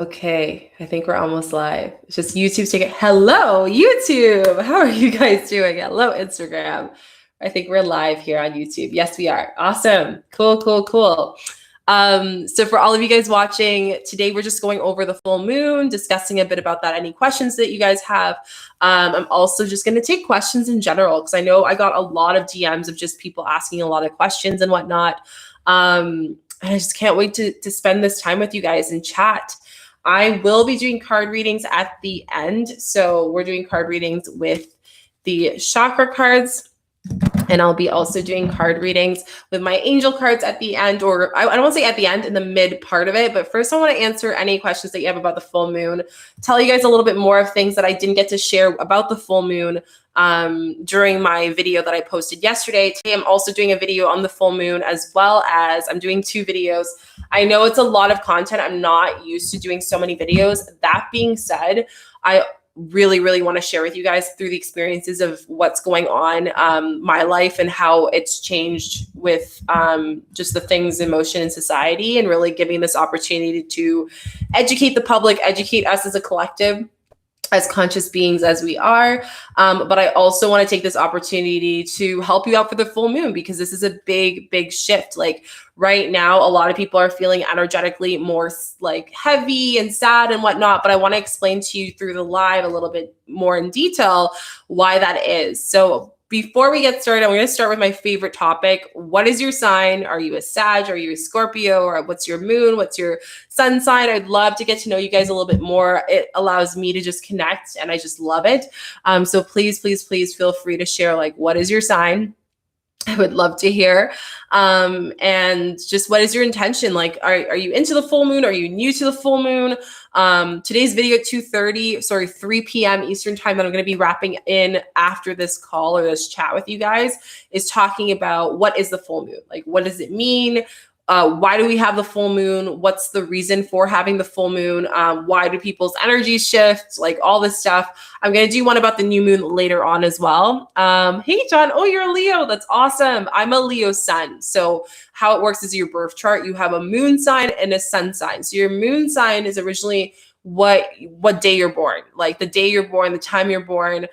Okay, I think we're almost live. It's just YouTube's taking. Hello, YouTube. How are you guys doing? Hello, Instagram. I think we're live here on YouTube. Yes, we are. Awesome. Cool, cool, cool. So for all of you guys watching, today we're just going over the full moon, discussing a bit about that. Any questions that you guys have. I'm also just going to take questions in general because I know I got a lot of DMs of just people asking a lot of questions and whatnot. And I just can't wait to spend this time with you guys and chat. I will be doing card readings at the end. So we're doing card readings with the chakra cards. And I'll be also doing card readings with my angel cards at the end, or I don't want to say at the end, in the mid part of it. But first, I want to answer any questions that you have about the full moon, tell you guys a little bit more of things that I didn't get to share about the full moon during my video that I posted yesterday. Today, I'm also doing a video on the full moon, as well as I'm doing 2 videos. I know it's a lot of content. I'm not used to doing so many videos. That being said, I really want to share with you guys through the experiences of what's going on my life and how it's changed with just the things in motion in society, and really giving this opportunity to educate the public, educate us as a collective, as conscious beings as we are. But I also want to take this opportunity to help you out for the full moon, because this is a big shift. Like right now, a lot of people are feeling energetically more like heavy and sad and whatnot, but I want to explain to you through the live a little bit more in detail why that is. So before we get started, I'm going to start with my favorite topic. What is your sign? Are you a Sag? Are you a Scorpio? Or what's your moon? What's your sun sign? I'd love to get to know you guys a little bit more. It allows me to just connect, and I just love it. So please feel free to share, like, what is your sign? I would love to hear. And just what is your intention? Like, are you into the full moon? Are you new to the full moon? Today's video at 3 p.m. Eastern time, that I'm going to be wrapping in after this call or this chat with you guys, is talking about what is the full moon? Like, what does it mean? Why do we have the full moon? What's the reason for having the full moon? Why do people's energies shift? Like all this stuff. I'm going to do one about the new moon later on as well. Hey, John. Oh, you're a Leo. That's awesome. I'm a Leo sun. So how it works is your birth chart. You have a moon sign and a sun sign. So your moon sign is originally what day you're born, like the day you're born, the time you're born.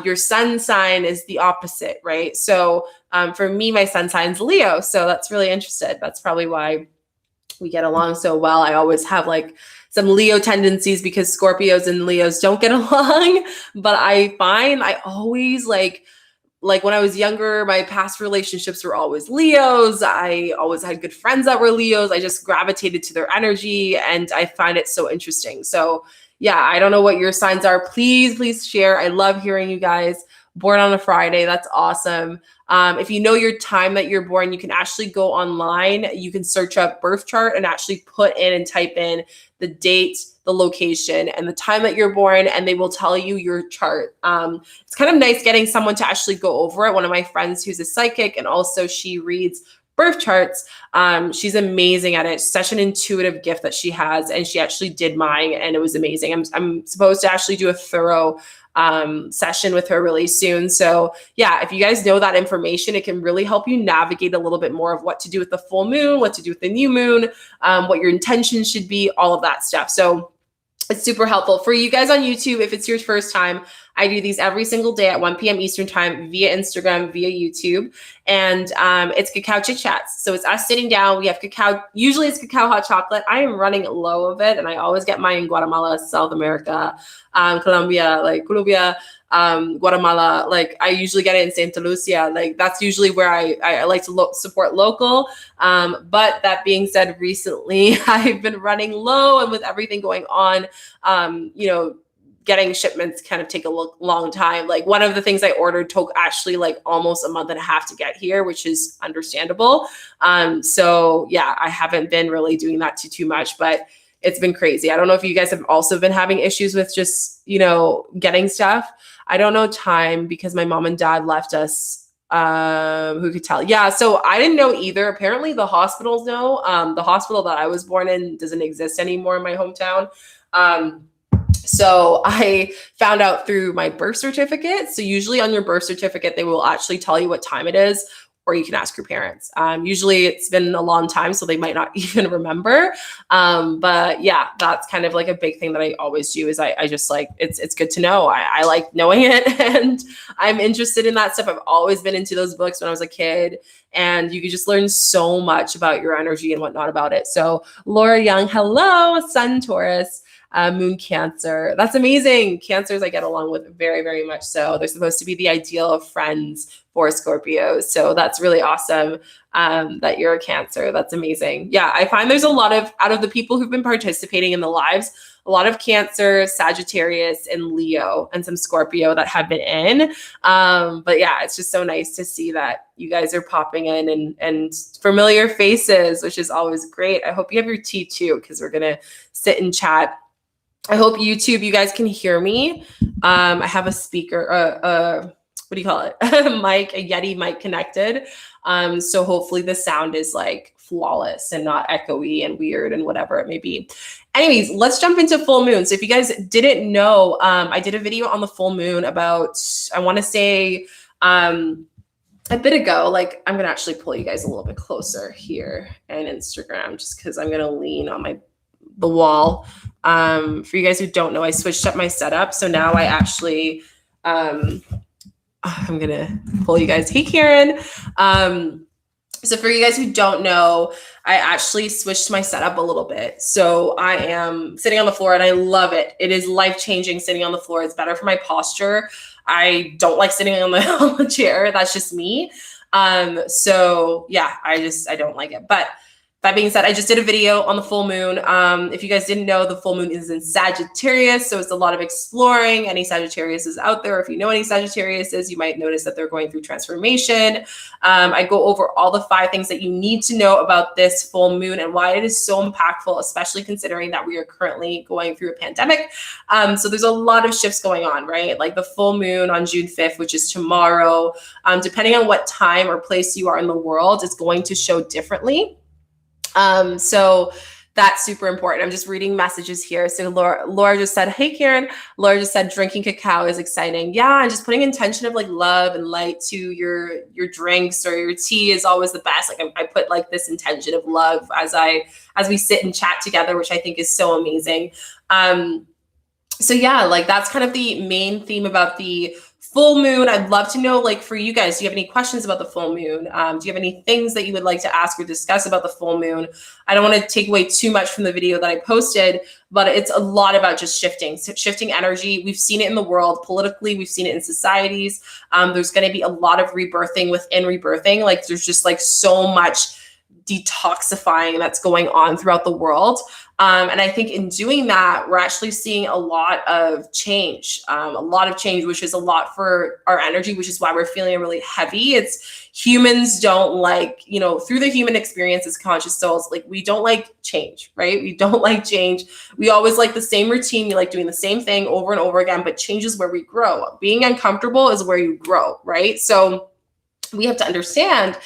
Your sun sign is the opposite, right? So for me, my sun sign's Leo. So that's really interesting. That's probably why we get along so well. I always have like some Leo tendencies because Scorpios and Leos don't get along. But I find I always like when I was younger, my past relationships were always Leos. I always had good friends that were Leos. I just gravitated to their energy, and I find it so interesting. So yeah, I don't know what your signs are. Please share. I love hearing you guys. Born on a Friday. That's awesome. If you know your time that you're born, you can actually go online. You can search up birth chart and actually put in and type in the date, the location, and the time that you're born, and they will tell you your chart. It's kind of nice getting someone to actually go over it. One of my friends who's a psychic, and also she reads birth charts. She's amazing at it. Such an intuitive gift that she has, and she actually did mine, and it was amazing. I'm supposed to actually do a thorough session with her really soon. So yeah, if you guys know that information, it can really help you navigate a little bit more of what to do with the full moon, what to do with the new moon, what your intention should be, all of that stuff. So it's super helpful for you guys on YouTube. If it's your first time, I do these every single day at 1 p.m. Eastern time via Instagram, via YouTube. And it's Cacao Chit Chats. So it's us sitting down. We have cacao. Usually it's cacao hot chocolate. I am running low of it. And I always get mine in Guatemala, South America, Colombia, Guatemala. Like I usually get it in Santa Lucia. Like that's usually where I like to support local. But that being said, recently I've been running low, and with everything going on, getting shipments kind of take a long time. Like one of the things I ordered took actually like almost a month and a half to get here, which is understandable. So yeah, I haven't been really doing that too much, but it's been crazy. I don't know if you guys have also been having issues with just, getting stuff. I don't know time because my mom and dad left us. Who could tell? Yeah. So I didn't know either. Apparently the hospitals know. The hospital that I was born in doesn't exist anymore in my hometown. So I found out through my birth certificate. So usually on your birth certificate, they will actually tell you what time it is. or you can ask your parents. Usually it's been a long time, so they might not even remember. But yeah, that's kind of like a big thing that I always do is I just like, it's good to know. I like knowing it and I'm interested in that stuff. I've always been into those books when I was a kid, and you can just learn so much about your energy and whatnot about it. So Laura Young, hello, Sun Taurus. Moon Cancer. That's amazing. Cancers I get along with very, very much so. They're supposed to be the ideal of friends for Scorpios. So that's really awesome that you're a Cancer. That's amazing. Yeah, I find there's a lot of, out of the people who've been participating in the lives, a lot of Cancer, Sagittarius, and Leo, and some Scorpio that have been in. But yeah, it's just so nice to see that you guys are popping in and familiar faces, which is always great. I hope you have your tea too, because we're going to sit and chat. I hope YouTube, you guys can hear me. I have a speaker, what do you call it? Mic, a Yeti mic connected. So hopefully the sound is like flawless and not echoey and weird and whatever it may be. Anyways, let's jump into full moon. So if you guys didn't know, I did a video on the full moon about, I want to say a bit ago. Like, I'm going to actually pull you guys a little bit closer here and Instagram, just because I'm going to lean on the wall. For you guys who don't know, I switched up my setup. So now I actually, I'm going to pull you guys. Hey, Karen. So for you guys who don't know, I actually switched my setup a little bit. So I am sitting on the floor and I love it. It is life-changing sitting on the floor. It's better for my posture. I don't like sitting on the chair. That's just me. So yeah, I don't like it. But that being said, I just did a video on the full moon. If you guys didn't know, the full moon is in Sagittarius, so it's a lot of exploring. Any Sagittarius is out there. If you know any Sagittarius is, you might notice that they're going through transformation. I go over all the 5 things that you need to know about this full moon and why it is so impactful, especially considering that we are currently going through a pandemic. So there's a lot of shifts going on, right? Like the full moon on June 5th, which is tomorrow, depending on what time or place you are in the world, is going to show differently. So that's super important. I'm just reading messages here. So Laura just said, hey, Karen. Laura just said, drinking cacao is exciting. Yeah. And just putting intention of like love and light to your drinks or your tea is always the best. Like I put like this intention of love as we sit and chat together, which I think is so amazing. So yeah, like that's kind of the main theme about the full moon. I'd love to know, like for you guys, do you have any questions about the full moon? Do you have any things that you would like to ask or discuss about the full moon? I don't want to take away too much from the video that I posted, but it's a lot about just shifting energy. We've seen it in the world politically. We've seen it in societies. There's going to be a lot of rebirthing within rebirthing. Like there's just like so much detoxifying that's going on throughout the world. And I think in doing that, we're actually seeing a lot of change, which is a lot for our energy, which is why we're feeling really heavy. It's humans don't like, through the human experience as conscious souls, like we don't like change, right? We don't like change. We always like the same routine. We like doing the same thing over and over again, but change is where we grow. Being uncomfortable is where you grow, right? So we have to understand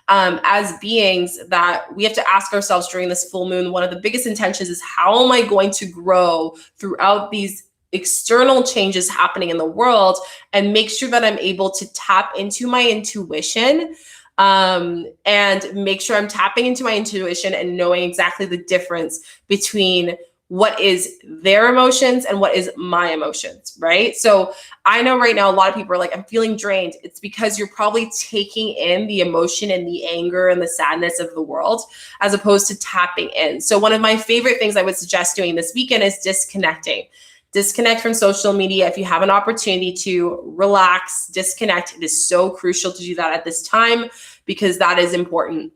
as beings that we have to ask ourselves during this full moon. One of the biggest intentions is, how am I going to grow throughout these external changes happening in the world, and make sure that I'm able to tap into my intuition, and make sure I'm tapping into my intuition and knowing exactly the difference between what is their emotions and what is my emotions, right? So I know right now a lot of people are like, I'm feeling drained. It's because you're probably taking in the emotion and the anger and the sadness of the world as opposed to tapping in. So one of my favorite things I would suggest doing this weekend is disconnecting. Disconnect from social media. If you have an opportunity to relax, disconnect, it is so crucial to do that at this time, because that is important.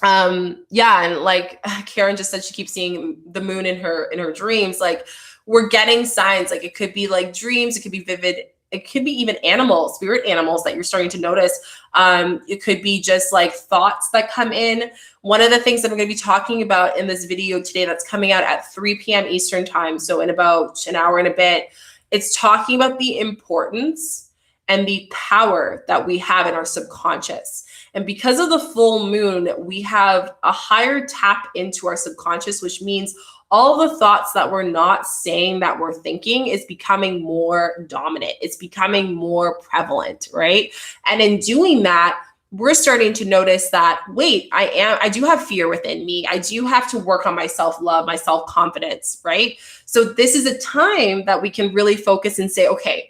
Yeah, and like Karen just said, she keeps seeing the moon in her dreams. Like, we're getting signs. Like, it could be like dreams, it could be vivid, it could be even animals, spirit animals that you're starting to notice. It could be just like thoughts that come in. One of the things that I'm going to be talking about in this video today, that's coming out at 3 p.m. Eastern time, so in about an hour and a bit, it's talking about the importance and the power that we have in our subconscious. And because of the full moon, we have a higher tap into our subconscious, which means all the thoughts that we're not saying that we're thinking is becoming more dominant. It's becoming more prevalent, right? And in doing that, we're starting to notice that, wait, I do have fear within me. I do have to work on my self-love, my self-confidence, right? So this is a time that we can really focus and say, okay,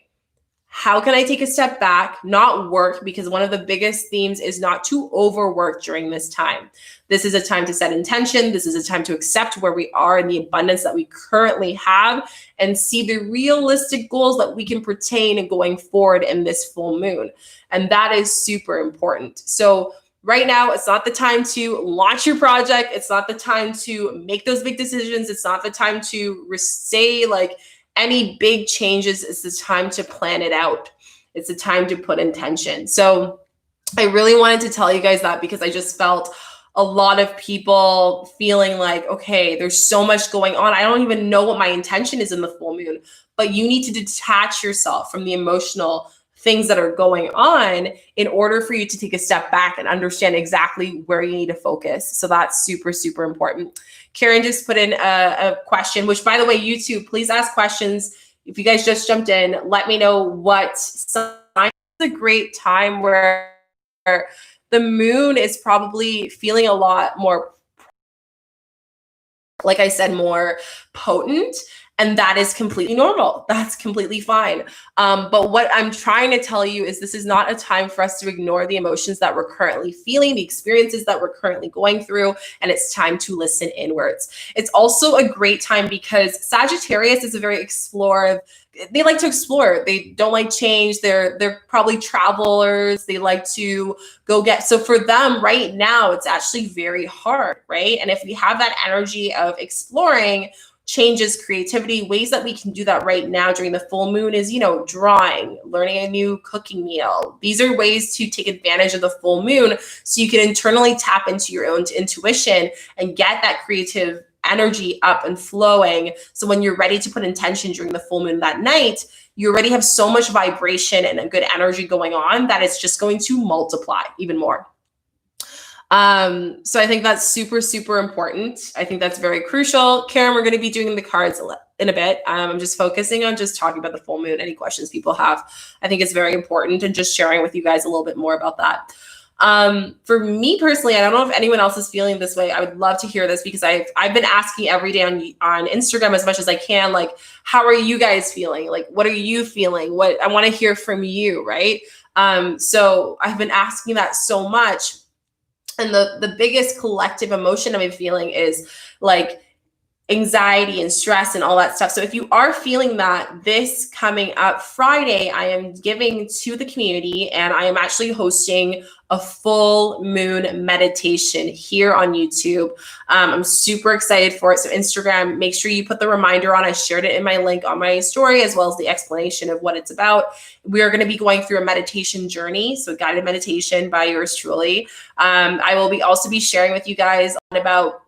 how can I take a step back, not work? Because one of the biggest themes is not to overwork during this time. This is a time to set intention. This is a time to accept where we are in the abundance that we currently have and see the realistic goals that we can pertain going forward in this full moon. And that is super important. So right now, it's not the time to launch your project. It's not the time to make those big decisions. It's not the time to say like, any big changes. Is the time to plan it out. It's the time to put intention. So I really wanted to tell you guys that because I just felt a lot of people feeling like, okay, there's so much going on. I don't even know what my intention is in the full moon, but you need to detach yourself from the emotional things that are going on in order for you to take a step back and understand exactly where you need to focus. So that's super, super important. Karen just put in a question, which by the way, YouTube, please ask questions. If you guys just jumped in, let me know what sign. It's a great time where the moon is probably feeling a lot more, like I said, more potent. And that is completely normal. That's completely fine. But what I'm trying to tell you is this is not a time for us to ignore the emotions that we're currently feeling, the experiences that we're currently going through, and it's time to listen inwards. It's also a great time because Sagittarius is a very explorative. They like to explore. They don't like change. They're probably travelers. They like to go get. So for them right now, it's actually very hard, right? And if we have that energy of exploring, changes, creativity, ways that we can do that right now during the full moon is, drawing, learning a new cooking meal. These are ways to take advantage of the full moon so you can internally tap into your own intuition and get that creative energy up and flowing. So when you're ready to put intention during the full moon that night, you already have so much vibration and a good energy going on that it's just going to multiply even more. So I think that's super, super important. I think that's very crucial. Karen, we're going to be doing the cards in a bit. I'm just focusing on just talking about the full moon. Any questions people have, I think it's very important, and just sharing with you guys a little bit more about that. For me personally, I don't know if anyone else is feeling this way. I would love to hear this because I've been asking every day on Instagram as much as I can, like, how are you guys feeling? Like, what are you feeling? What I want to hear from you, right? So I've been asking that so much. And the biggest collective emotion I've been feeling is like anxiety and stress and all that stuff. So if you are feeling that, this coming up Friday, I am giving to the community, and I am actually hosting a full moon meditation here on YouTube. I'm super excited for it. So Instagram, make sure you put the reminder on. I shared it in my link on my story, as well as the explanation of what it's about. We are going to be going through a meditation journey. So guided meditation by yours truly. I will also be sharing with you guys about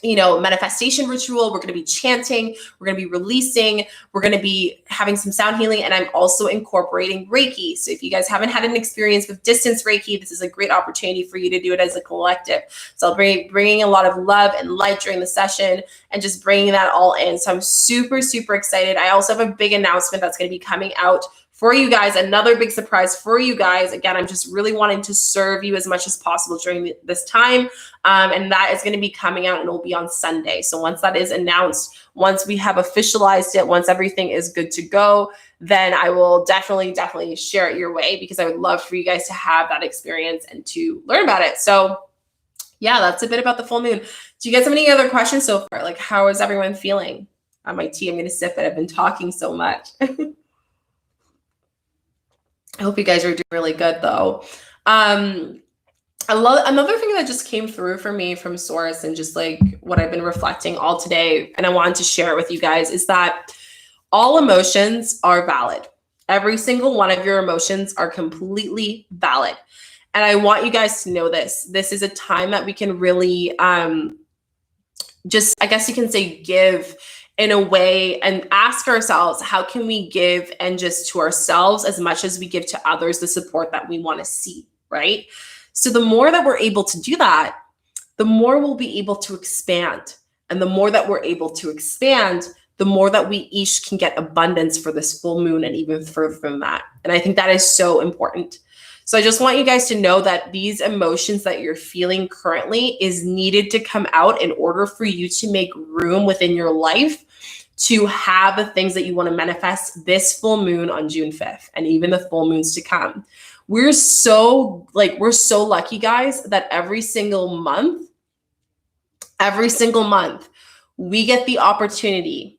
manifestation ritual. We're going to be chanting, we're going to be releasing, we're going to be having some sound healing, and I'm also incorporating Reiki. So if you guys haven't had an experience with distance Reiki, this is a great opportunity for you to do it as a collective. So I'll be bringing a lot of love and light during the session and just bringing that all in. So I'm super, super excited. I also have a big announcement that's going to be coming out for you guys, another big surprise for you guys. Again, I'm just really wanting to serve you as much as possible during this time. And that is going to be coming out, and it will be on Sunday. So once that is announced, once we have officialized it, once everything is good to go, then I will definitely share it your way, because I would love for you guys to have that experience and to learn about it. So yeah, that's a bit about the full moon. Do you guys have any other questions so far? Like, how is everyone feeling? On my tea, I'm going to sip it. I've been talking so much. I hope you guys are doing really good though. Another thing that just came through for me from Source, and just like what I've been reflecting all today, and I wanted to share it with you guys, is that all emotions are valid. Every single one of your emotions are completely valid. And I want you guys to know this. This is a time that we can really just, I guess you can say, give in a way, and ask ourselves, how can we give, and just to ourselves as much as we give to others, the support that we want to see, right? So the more that we're able to do that, the more we'll be able to expand. And the more that we're able to expand, the more that we each can get abundance for this full moon, and even further from that. And I think that is so important. So I just want you guys to know that these emotions that you're feeling currently is needed to come out in order for you to make room within your life to have the things that you want to manifest this full moon on June 5th and even the full moons to come. We're so lucky, guys, that every single month, we get the opportunity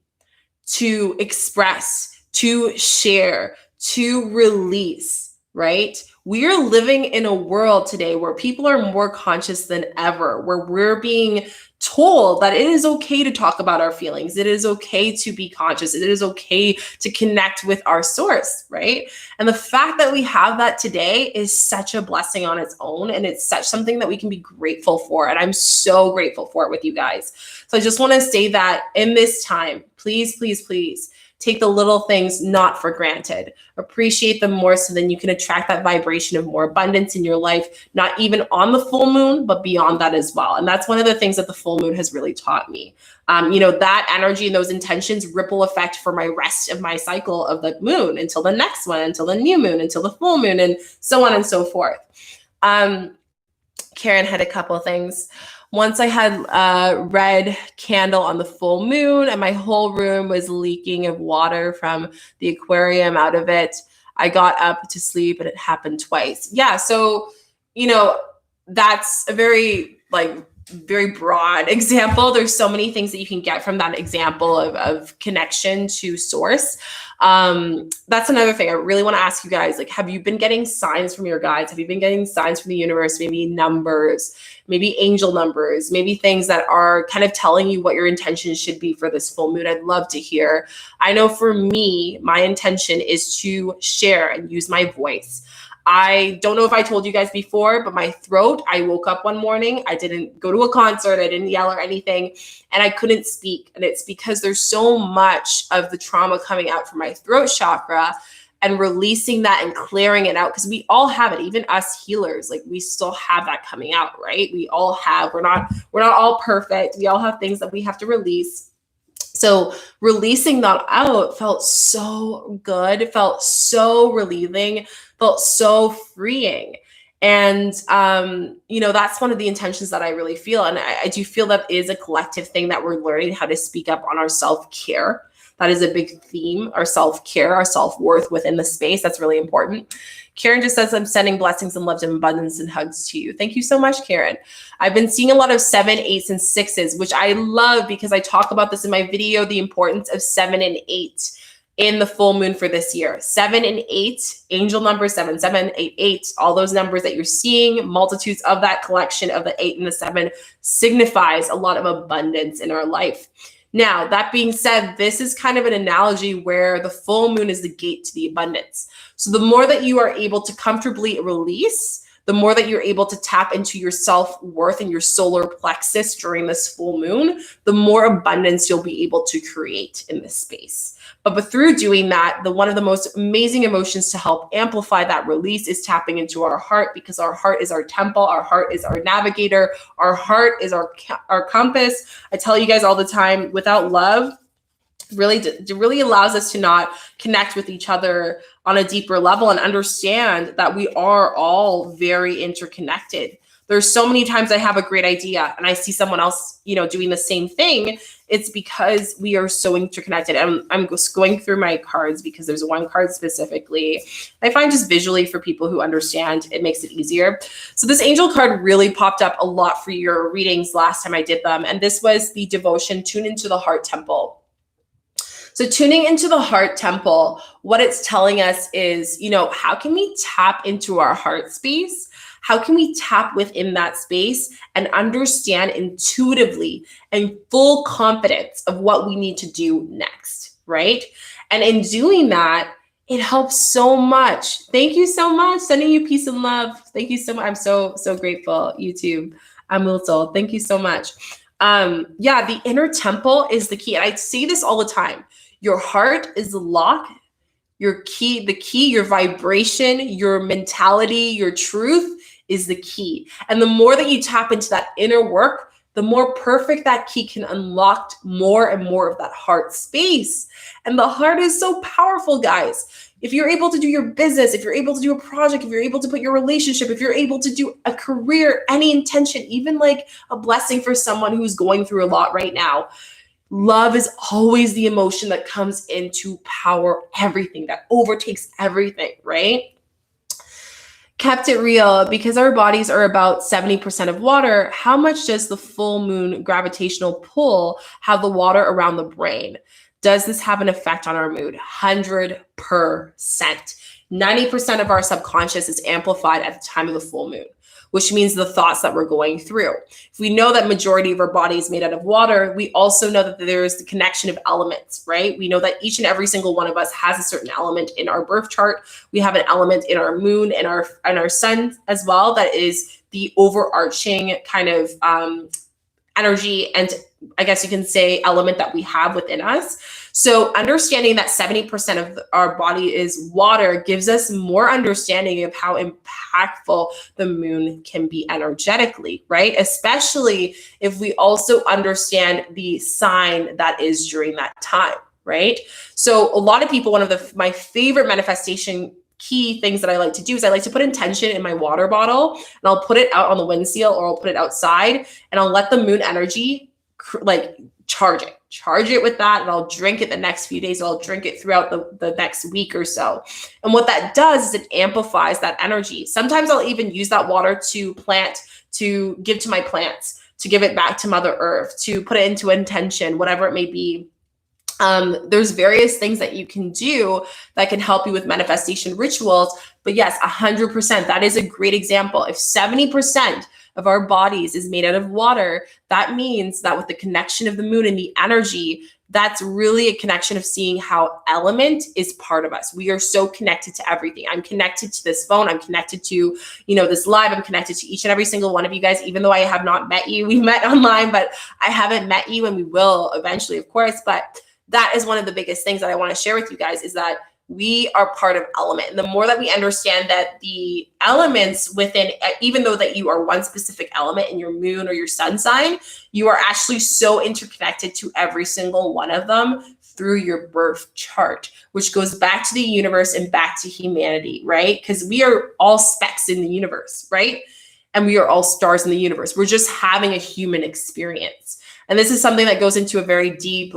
to express, to share, to release, right? We are living in a world today where people are more conscious than ever, where we're being told that it is okay to talk about our feelings. It is okay to be conscious. It is okay to connect with our source, right? And the fact that we have that today is such a blessing on its own. And it's such something that we can be grateful for. And I'm so grateful for it with you guys. So I just want to say that in this time, please, please, please, take the little things not for granted. Appreciate them more so then you can attract that vibration of more abundance in your life, not even on the full moon, but beyond that as well. And that's one of the things that the full moon has really taught me. That energy and those intentions ripple effect for my rest of my cycle of the moon until the next one, until the new moon, until the full moon, and so on and so forth. Karen had a couple of things. Once I had a red candle on the full moon and my whole room was leaking of water from the aquarium out of it, I got up to sleep and it happened twice. Yeah, so, that's a very broad example. There's so many things that you can get from that example of connection to source. That's another thing I really want to ask you guys. Have you been getting signs from your guides? Have you been getting signs from the universe? Maybe numbers, maybe angel numbers, maybe things that are kind of telling you what your intentions should be for this full moon. I'd love to hear. I know for me, my intention is to share and use my voice. I don't know if I told you guys before, but my throat, I woke up one morning, I didn't go to a concert, I didn't yell or anything, and I couldn't speak. And it's because there's so much of the trauma coming out from my throat chakra and releasing that and clearing it out, because we all have it, even us healers, we still have that coming out, right? We all have, we're not all perfect. We all have things that we have to release. So releasing that out felt so good. It felt so relieving, felt so freeing. And, that's one of the intentions that I really feel. And I do feel that is a collective thing that we're learning how to speak up on our self-care. That is a big theme, our self-care, our self-worth within the space. That's really important. Karen just says, I'm sending blessings and love and abundance and hugs to you. Thank you so much, Karen. I've been seeing a lot of 7, 8s, and 6s, which I love because I talk about this in my video, the importance of 7 and 8 in the full moon for this year. 7 and 8, angel number 7, 7, 8, 8, all those numbers that you're seeing, multitudes of that collection of the 8 and the 7 signifies a lot of abundance in our life. Now, that being said, this is kind of an analogy where the full moon is the gate to the abundance. So the more that you are able to comfortably release, the more that you're able to tap into your self-worth and your solar plexus during this full moon, the more abundance you'll be able to create in this space. But through doing that, one of the most amazing emotions to help amplify that release is tapping into our heart, because our heart is our temple, our heart is our navigator, our heart is our compass. I tell you guys all the time, without love, really allows us to not connect with each other on a deeper level and understand that we are all very interconnected. There's so many times I have a great idea and I see someone else, doing the same thing. It's because we are so interconnected. I'm just going through my cards because there's one card specifically I find just visually for people who understand, it makes it easier. So this angel card really popped up a lot for your readings last time I did them. And this was the devotion, Tune into the Heart Temple. So tuning into the heart temple, what it's telling us is, how can we tap into our heart space? How can we tap within that space and understand intuitively and full confidence of what we need to do next, right? And in doing that, it helps so much. Thank you so much. Sending you peace and love. Thank you so much. I'm so grateful, YouTube. I'm Wilsel. Thank you so much. The inner temple is the key. And I say this all the time. Your heart is the lock, your key, your vibration, your mentality, your truth is the key. And the more that you tap into that inner work, the more perfect that key can unlock more and more of that heart space. And the heart is so powerful, guys. If you're able to do your business, if you're able to do a project, if you're able to put your relationship, if you're able to do a career, any intention, even like a blessing for someone who's going through a lot right now, love is always the emotion that comes in to power everything, that overtakes everything, right? Kept it real, because our bodies are about 70% of water. How much does the full moon gravitational pull have the water around the brain? Does this have an effect on our mood? 100%. 90% of our subconscious is amplified at the time of the full moon, which means the thoughts that we're going through. If we know that majority of our body is made out of water, we also know that there is the connection of elements, right? We know that each and every single one of us has a certain element in our birth chart. We have an element in our moon and our sun as well. That is the overarching kind of energy, and I guess you can say element that we have within us. So understanding that 70% of our body is water gives us more understanding of how impactful the moon can be energetically, right? Especially if we also understand the sign that is during that time, right? So a lot of people, one of my favorite manifestation key things that I like to do is I like to put intention in my water bottle, and I'll put it out on the windsill, or I'll put it outside, and I'll let the moon energy like charge it with that, and I'll drink it the next few days. I'll drink it throughout the next week or so. And what that does is it amplifies that energy. Sometimes I'll even use that water to give to my plants, to give it back to Mother Earth, to put it into intention, whatever it may be. There's various things that you can do that can help you with manifestation rituals. But yes, 100%, that is a great example. If 70% of our bodies is made out of water, that means that with the connection of the moon and the energy, that's really a connection of seeing how element is part of us. We are so connected to everything. I'm connected to this phone. I'm connected to, this live. I'm connected to each and every single one of you guys, even though I have not met you. We met online, but I haven't met you, and we will eventually, of course. But that is one of the biggest things that I want to share with you guys, is that we are part of element. And the more that we understand that the elements within, even though that you are one specific element in your moon or your sun sign, you are actually so interconnected to every single one of them through your birth chart, which goes back to the universe and back to humanity, right? Because we are all specks in the universe, right? And we are all stars in the universe. We're just having a human experience. And this is something that goes into a very deep,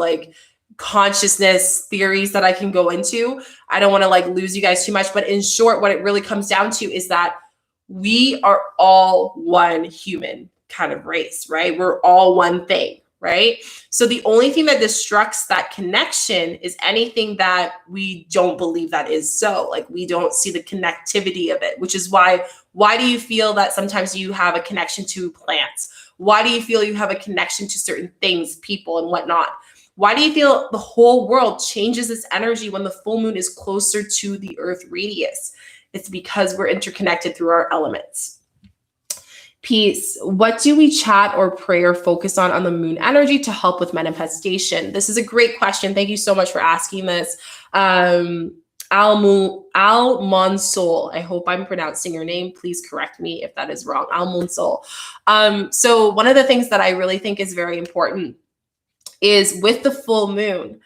consciousness theories that I can go into. I don't want to lose you guys too much, but in short, what it really comes down to is that we are all one human kind of race, right? We're all one thing, right? So the only thing that destructs that connection is anything that we don't believe that is so. We don't see the connectivity of it, which is why do you feel that sometimes you have a connection to plants? Why do you feel you have a connection to certain things, people, and whatnot? Why do you feel the whole world changes its energy when the full moon is closer to the Earth radius? It's because we're interconnected through our elements. Peace. What do we chat or pray or focus on the moon energy to help with manifestation? This is a great question. Thank you so much for asking this. Al Monsol. I hope I'm pronouncing your name. Please correct me if that is wrong. Al Monsol. So one of the things that I really think is very important is with the full moon,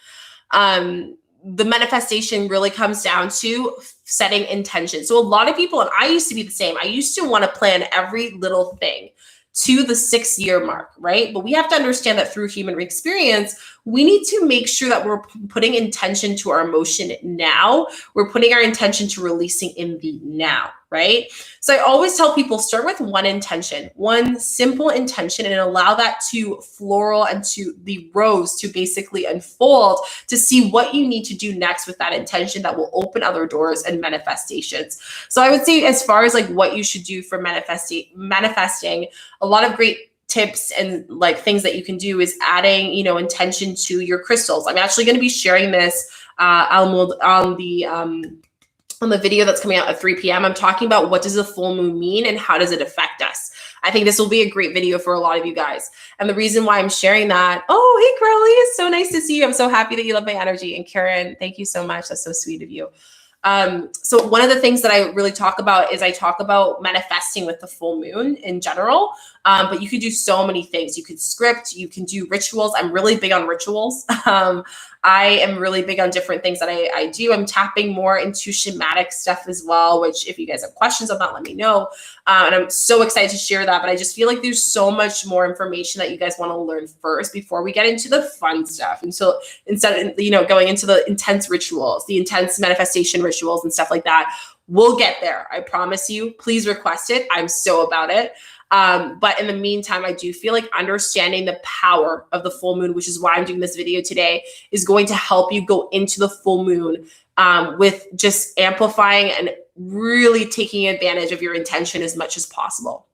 the manifestation really comes down to setting intention. So a lot of people, and I used to be the same, I used to want to plan every little thing to the 6-year mark, right? But we have to understand that through human experience, we need to make sure that we're putting intention to our emotion now. We're putting our intention to releasing in the now, right? So I always tell people, start with one intention, one simple intention, and allow that to floral and to the rose to basically unfold to see what you need to do next with that intention that will open other doors and manifestations. So I would say, as far as what you should do for manifesting, a lot of great tips and things that you can do is adding, intention to your crystals. I'm actually going to be sharing this on the video that's coming out at 3 p.m. I'm talking about what does the full moon mean and how does it affect us. I think this will be a great video for a lot of you guys. And the reason why I'm sharing that, oh, hey, Crowley, it's so nice to see you. I'm so happy that you love my energy. And Karen, thank you so much. That's so sweet of you. So one of the things that I really talk about is I talk about manifesting with the full moon in general. But you could do so many things. You could script, you can do rituals. I'm really big on rituals. I am really big on different things that I do. I'm tapping more into shamanic stuff as well, which if you guys have questions on that, let me know. And I'm so excited to share that. But I just feel like there's so much more information that you guys want to learn first before we get into the fun stuff. And so instead of, going into the intense rituals, the intense manifestation rituals and stuff like that, we'll get there. I promise you. Please request it. I'm so about it. But in the meantime, I do feel like understanding the power of the full moon, which is why I'm doing this video today, is going to help you go into the full moon with just amplifying and really taking advantage of your intention as much as possible.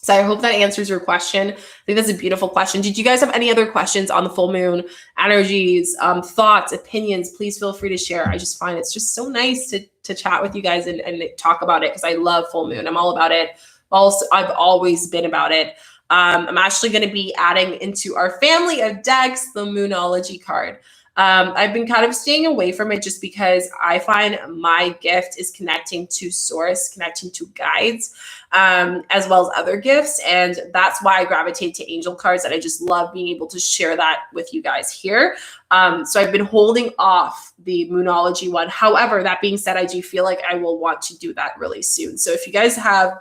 So I hope that answers your question. I think that's a beautiful question. Did you guys have any other questions on the full moon energies, thoughts, opinions? Please feel free to share. I just find it's just so nice to chat with you guys and talk about it because I love full moon. I'm all about it. Also, I've always been about it. I'm actually going to be adding into our family of decks the Moonology card. I've been kind of staying away from it just because I find my gift is connecting to source, connecting to guides, as well as other gifts. And that's why I gravitate to angel cards, and I just love being able to share that with you guys here. So I've been holding off the Moonology one. However, that being said, I do feel like I will want to do that really soon. So if you guys have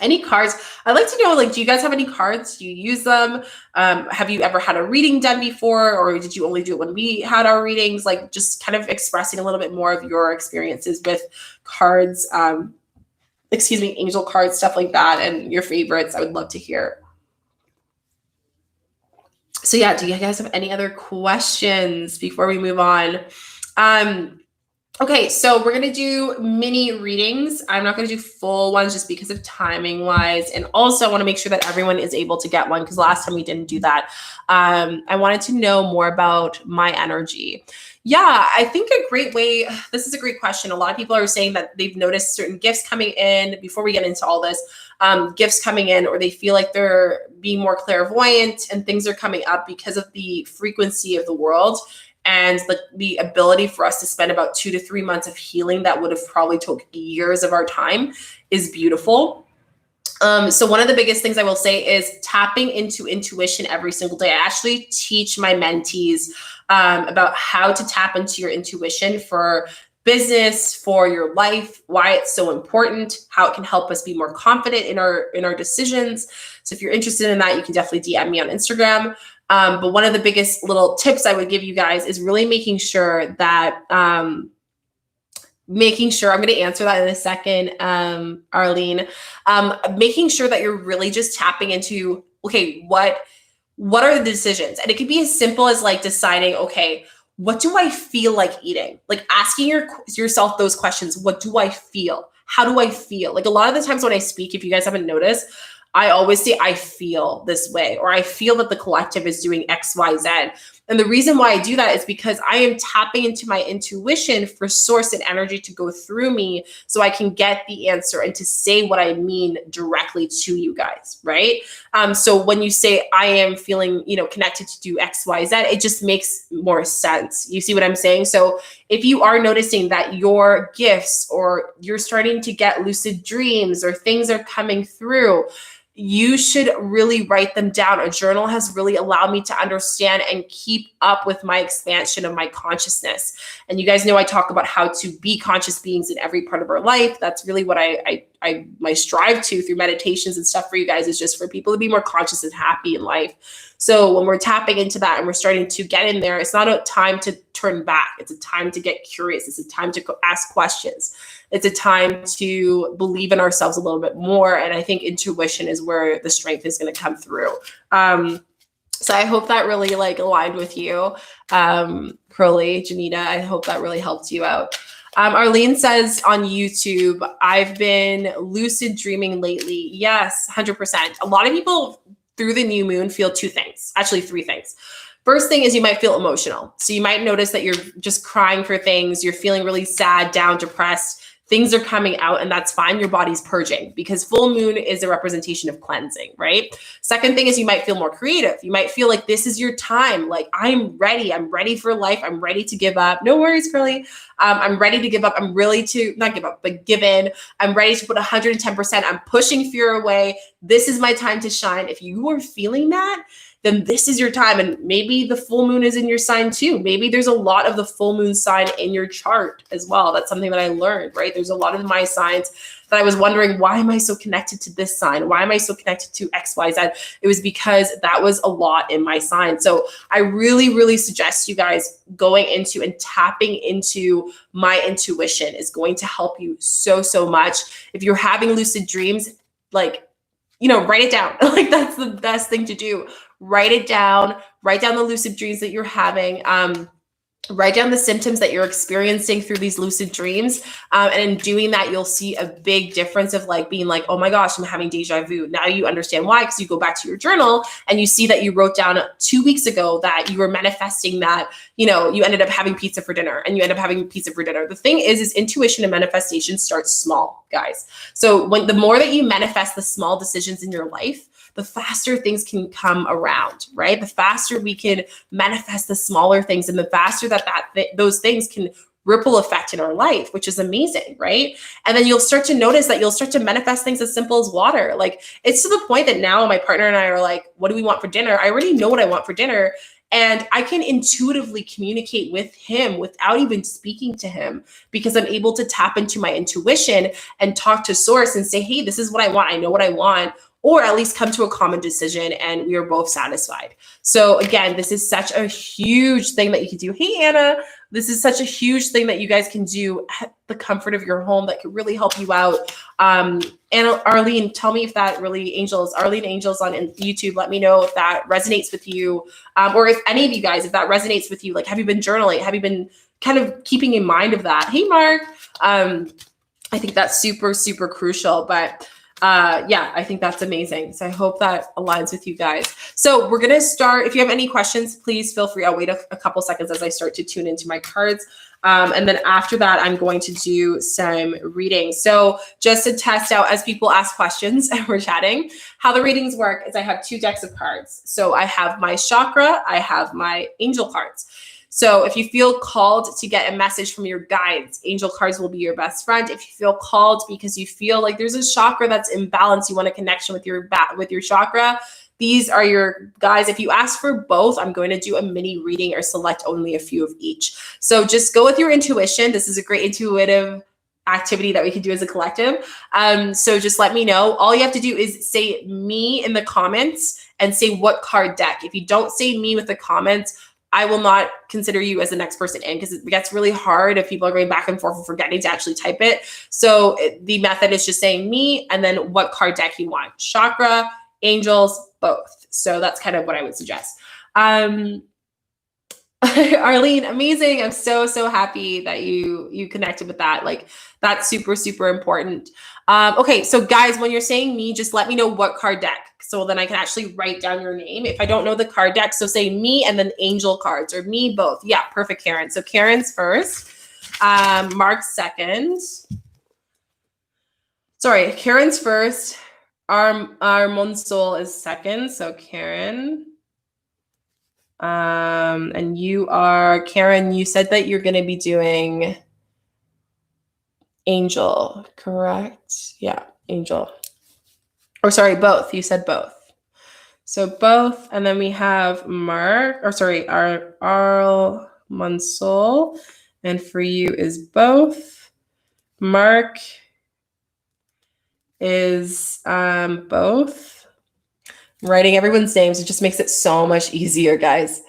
any cards, I'd like to know, like, do you guys have any cards? Do you use them? Have you ever had a reading done before, or did you only do it when we had our readings? Like, just kind of expressing a little bit more of your experiences with cards, angel cards, stuff like that, and your favorites. I would love to hear. So yeah, do you guys have any other questions before we move on? Okay, so we're going to do mini readings. I'm not going to do full ones just because of timing wise. And also I want to make sure that everyone is able to get one because last time we didn't do that. I wanted to know more about my energy. Yeah, I think a great way, this is a great question. A lot of people are saying that they've noticed certain gifts coming in before we get into all this, gifts coming in, or they feel like they're being more clairvoyant and things are coming up because of the frequency of the world. And the ability for us to spend about 2 to 3 months of healing that would have probably took years of our time is beautiful. So one of the biggest things I will say is tapping into intuition every single day. I actually teach my mentees about how to tap into your intuition for business, for your life, why it's so important, how it can help us be more confident in our decisions. So if you're interested in that, you can definitely DM me on Instagram. But one of the biggest little tips I would give you guys is really making sure that, I'm going to answer that in a second, Arlene, making sure that you're really just tapping into, okay, what are the decisions? And it could be as simple as like deciding, okay, what do I feel like eating? Like asking yourself those questions. What do I feel? How do I feel? Like a lot of the times when I speak, if you guys haven't noticed, I always say, I feel this way, or I feel that the collective is doing X, Y, Z. And the reason why I do that is because I am tapping into my intuition for source and energy to go through me so I can get the answer and to say what I mean directly to you guys, right? So when you say I am feeling, connected to do X, Y, Z, it just makes more sense. You see what I'm saying? So if you are noticing that your gifts or you're starting to get lucid dreams or things are coming through, you should really write them down. A journal has really allowed me to understand and keep up with my expansion of my consciousness. And you guys know I talk about how to be conscious beings in every part of our life. That's really what my strive to through meditations and stuff for you guys, is just for people to be more conscious and happy in life. So when we're tapping into that and we're starting to get in there, it's not a time to turn back. It's a time to get curious. It's a time to ask questions. It's a time to believe in ourselves a little bit more. And I think intuition is where the strength is going to come through. So I hope that really aligned with you. Crowley, Janita, I hope that really helped you out. Arlene says on YouTube, I've been lucid dreaming lately. Yes, 100%. A lot of people through the new moon feel two things, actually three things. First thing is you might feel emotional. So you might notice that you're just crying for things. You're feeling really sad, down, depressed. things are coming out, and that's fine. Your body's purging, because full moon is a representation of cleansing, right? Second thing is you might feel more creative. You might feel like this is your time. Like, I'm ready for life. I'm ready to give up. No worries, Curly. I'm ready to give up. I'm really to not give up, but give in. I'm ready to put 110%. I'm pushing fear away. This is my time to shine. If you are feeling that, then this is your time. And maybe the full moon is in your sign too. Maybe there's a lot of the full moon sign in your chart as well. That's something that I learned, right? There's a lot of my signs that I was wondering, why am I so connected to this sign? Why am I so connected to X, Y, Z? It was because that was a lot in my sign. So I really, really suggest you guys going into and tapping into my intuition is going to help you so, so much. If you're having lucid dreams, like, write it down. Like, that's the best thing to do. Write it down. Write down the lucid dreams that you're having. Write down the symptoms that you're experiencing through these lucid dreams. And in doing that, you'll see a big difference of like being like, oh my gosh, I'm having deja vu. Now you understand why, because you go back to your journal and you see that you wrote down 2 weeks ago that you were manifesting that, you ended up having pizza for dinner, and you end up having pizza for dinner. The thing is intuition and manifestation starts small, guys. So the more that you manifest the small decisions in your life, the faster things can come around, right? The faster we can manifest the smaller things, and the faster that those things can ripple effect in our life, which is amazing, right? And then you'll start to notice that you'll start to manifest things as simple as water. Like, it's to the point that now my partner and I are like, what do we want for dinner? I already know what I want for dinner. And I can intuitively communicate with him without even speaking to him, because I'm able to tap into my intuition and talk to source and say, hey, this is what I want. I know what I want. Or at least come to a common decision and we are both satisfied. So again, this is such a huge thing that you can do. Hey, Anna, this is such a huge thing that you guys can do at the comfort of your home that could really help you out. And Arlene, tell me if that really Arlene Angels on YouTube, let me know if that resonates with you. Or if any of you guys, if that resonates with you, like, have you been journaling? Have you been kind of keeping in mind of that? Hey, Mark. I think that's super, super crucial. But yeah, I think that's amazing. So I hope that aligns with you guys. So we're going to start. If you have any questions, please feel free. I'll wait a couple seconds as I start to tune into my cards. And then after that, I'm going to do some reading. So just to test out, as people ask questions and we're chatting, how the readings work is I have 2 decks of cards. So I have my chakra, I have my angel cards. So if you feel called to get a message from your guides, angel cards will be your best friend. If you feel called because you feel like there's a chakra that's imbalanced, you want a connection with your chakra, these are your guys. If you ask for both, I'm going to do a mini reading or select only a few of each. So just go with your intuition. This is a great intuitive activity that we can do as a collective. So just let me know. All you have to do is say me in the comments and say what card deck. If you don't say me with the comments, I will not consider you as the next person in, because it gets really hard if people are going back and forth and forgetting to actually type it. So the method is just saying me and then what card deck you want. Chakra, angels, both. So that's kind of what I would suggest. Arlene, amazing. I'm so, so happy that you connected with that. Like, that's super, super important. Okay, so guys, when you're saying me, just let me know what card deck. So then I can actually write down your name. If I don't know the card deck, so say me and then angel cards, or me both. Yeah, perfect, Karen. So Karen's first, Mark's second. Sorry, Karen's first. Monsol is second. So Karen. And you are, Karen, you said that you're going to be doing angel, correct? Yeah, angel. Or sorry, both. You said both. So both. And then we have Arl Monsol. And for you is both. Mark is both. I'm writing everyone's names. It just makes it so much easier, guys.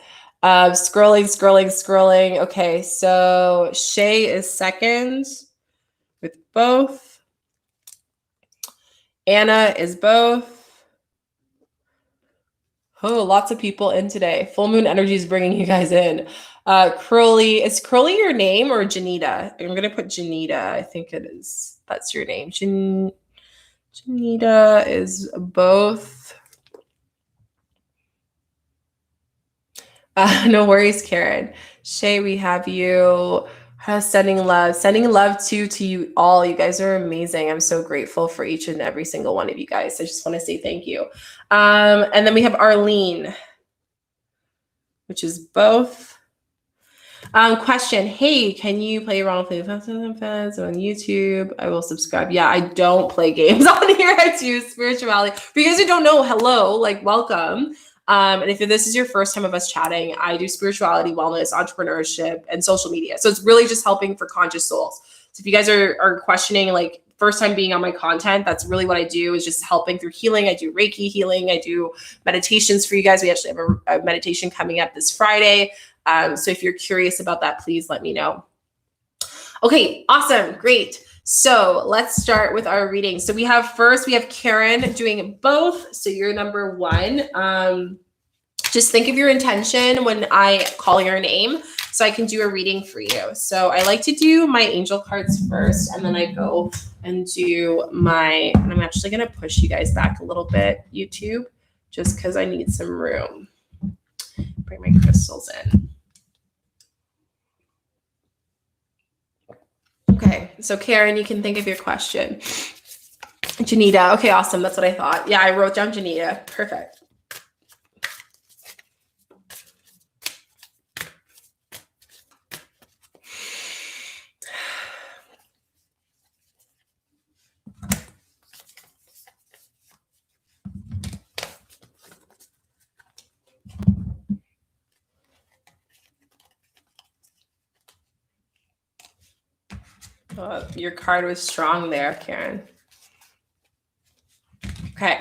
Scrolling. Okay, so Shay is second with both. Anna is both. Oh, lots of people in today. Full moon energy is bringing you guys in. Crowley, is Crowley your name or Janita? I'm going to put Janita. I think it is. That's your name. Janita is both. No worries, Karen. Shay, we have you. Sending love to you all. You guys are amazing. I'm so grateful for each and every single one of you guys. I just want to say thank you. And then we have Arlene, which is both. Question. Hey, can you play Ronald Play Fans on YouTube? I will subscribe. Yeah, I don't play games on here. I do spirituality. For you guys who don't know, hello, like welcome. And if this is your first time of us chatting, I do spirituality, wellness, entrepreneurship, and social media. So it's really just helping for conscious souls. So if you guys are questioning, like first time being on my content, that's really what I do, is just helping through healing. I do Reiki healing. I do meditations for you guys. We actually have a meditation coming up this Friday. So if you're curious about that, please let me know. Okay, awesome, great. So let's start with our reading. So we have Karen doing both. So you're number 1. Just think of your intention when I call your name so I can do a reading for you. So I like to do my angel cards first, and then I go and do and I'm actually going to push you guys back a little bit, YouTube, just because I need some room. Bring my crystals in. Okay, so Karen, you can think of your question. Janita, okay, awesome. That's what I thought. Yeah, I wrote down Janita. Perfect. Your card was strong there, Karen. Okay.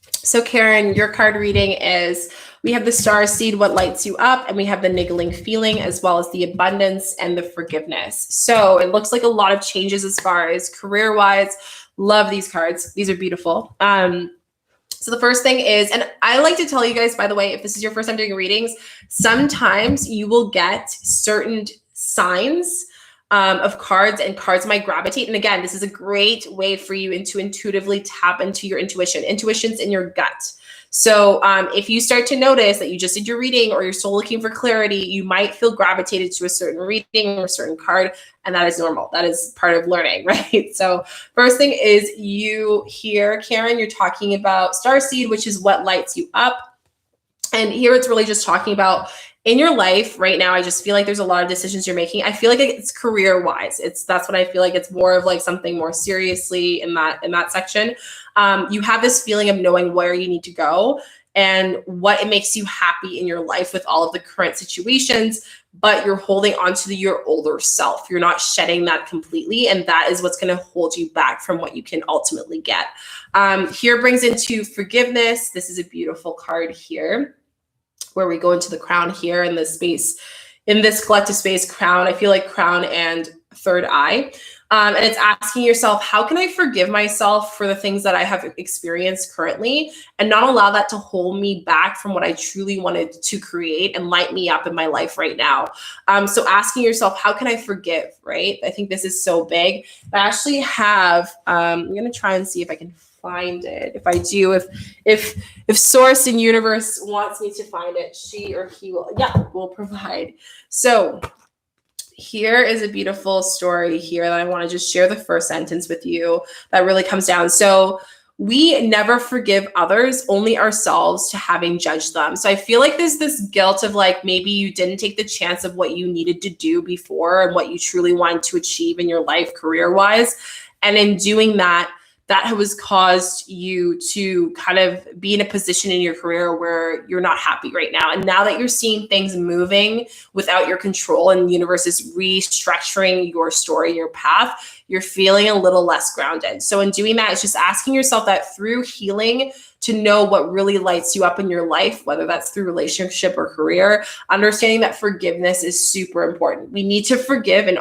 So Karen, your card reading is, we have the star seed, what lights you up, and we have the niggling feeling, as well as the abundance and the forgiveness. So it looks like a lot of changes as far as career-wise. Love these cards. These are beautiful. So the first thing is, and I like to tell you guys, by the way, if this is your first time doing readings, sometimes you will get certain signs of cards, and cards might gravitate. And again, this is a great way for you to intuitively tap into your intuition. Intuition's in your gut. So if you start to notice that you just did your reading, or you're still looking for clarity, you might feel gravitated to a certain reading or a certain card, and that is normal. That is part of learning, right? So first thing is, you here, Karen, you're talking about starseed, which is what lights you up. And here it's really just talking about in your life right now. I just feel like there's a lot of decisions you're making. I feel like it's career wise. That's what I feel like. It's more of like something more seriously in that section. You have this feeling of knowing where you need to go and what it makes you happy in your life with all of the current situations, but you're holding on to your older self. You're not shedding that completely. And that is what's going to hold you back from what you can ultimately get. Here brings into forgiveness. This is a beautiful card here, where we go into the crown here in this space, in this collective space, crown. I feel like crown and third eye. And it's asking yourself, how can I forgive myself for the things that I have experienced currently, and not allow that to hold me back from what I truly wanted to create and light me up in my life right now. So asking yourself, how can I forgive, right? I think this is so big. I actually have, I'm going to try and see if I can find it. If I do, if source and universe wants me to find it, she or he will provide. So here is a beautiful story here that I want to just share the first sentence with you that really comes down. So we never forgive others, only ourselves, to having judged them. So I feel like there's this guilt of like, maybe you didn't take the chance of what you needed to do before and what you truly wanted to achieve in your life career-wise. And in doing that, that has caused you to kind of be in a position in your career where you're not happy right now. And now that you're seeing things moving without your control and the universe is restructuring your story, your path, you're feeling a little less grounded. So in doing that, it's just asking yourself that through healing to know what really lights you up in your life, whether that's through relationship or career, understanding that forgiveness is super important. We need to forgive in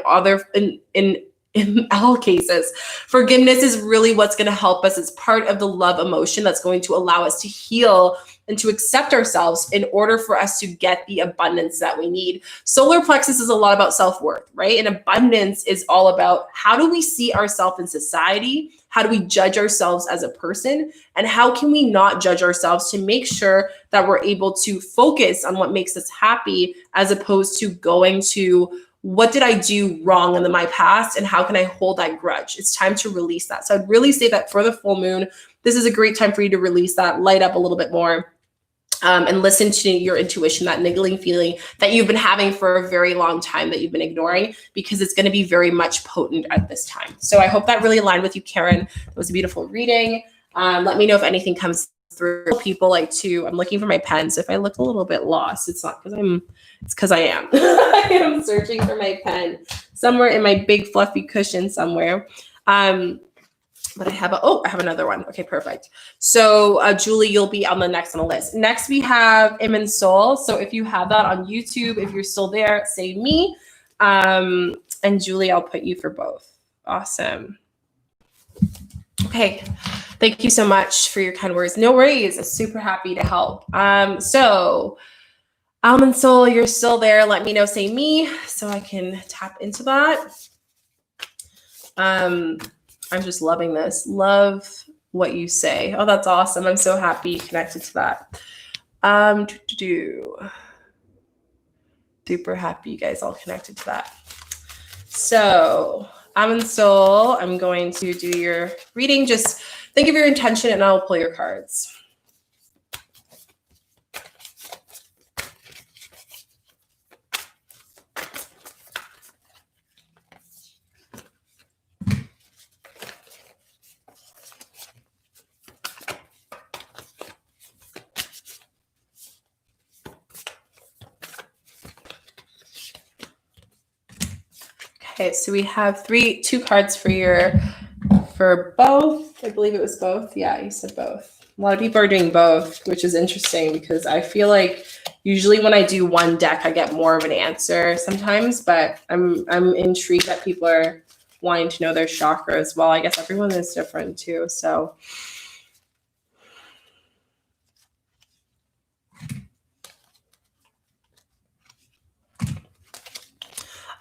all cases. Forgiveness is really what's going to help us. It's part of the love emotion that's going to allow us to heal and to accept ourselves in order for us to get the abundance that we need. Solar plexus is a lot about self-worth, right? And abundance is all about, how do we see ourselves in society? How do we judge ourselves as a person? And how can we not judge ourselves to make sure that we're able to focus on what makes us happy, as opposed to going to what did I do wrong in my past, and how can I hold that grudge? It's time to release that. So I'd really say that for the full moon, this is a great time for you to release that, light up a little bit more. And listen to your intuition, that niggling feeling that you've been having for a very long time that you've been ignoring, because it's going to be very much potent at this time. So I hope that really aligned with you, Karen. It was a beautiful reading. Let me know if anything comes through. People like to, I'm looking for my pens. If I look a little bit lost, it's not because it's because I am. I am searching for my pen somewhere in my big fluffy cushion somewhere. But I have another one. Okay, perfect. So Julie, you'll be on the next on the list. Next, we have Im and Soul. So if you have that on YouTube, if you're still there, say me. And Julie, I'll put you for both. Awesome. Okay. Thank you so much for your kind words. No worries. I'm super happy to help. So Almond Soul, you're still there. Let me know, say me, so I can tap into that. I'm just loving this. Love what you say. Oh, that's awesome. I'm so happy you connected to that. Super happy you guys all connected to that. So Almond Soul, I'm going to do your reading. Just think of your intention and I'll pull your cards. Okay, so we have two cards for both. I believe it was both. Yeah, you said both. A lot of people are doing both, which is interesting because I feel like usually when I do one deck, I get more of an answer sometimes, but I'm intrigued that people are wanting to know their chakra as well. I guess everyone is different too, so.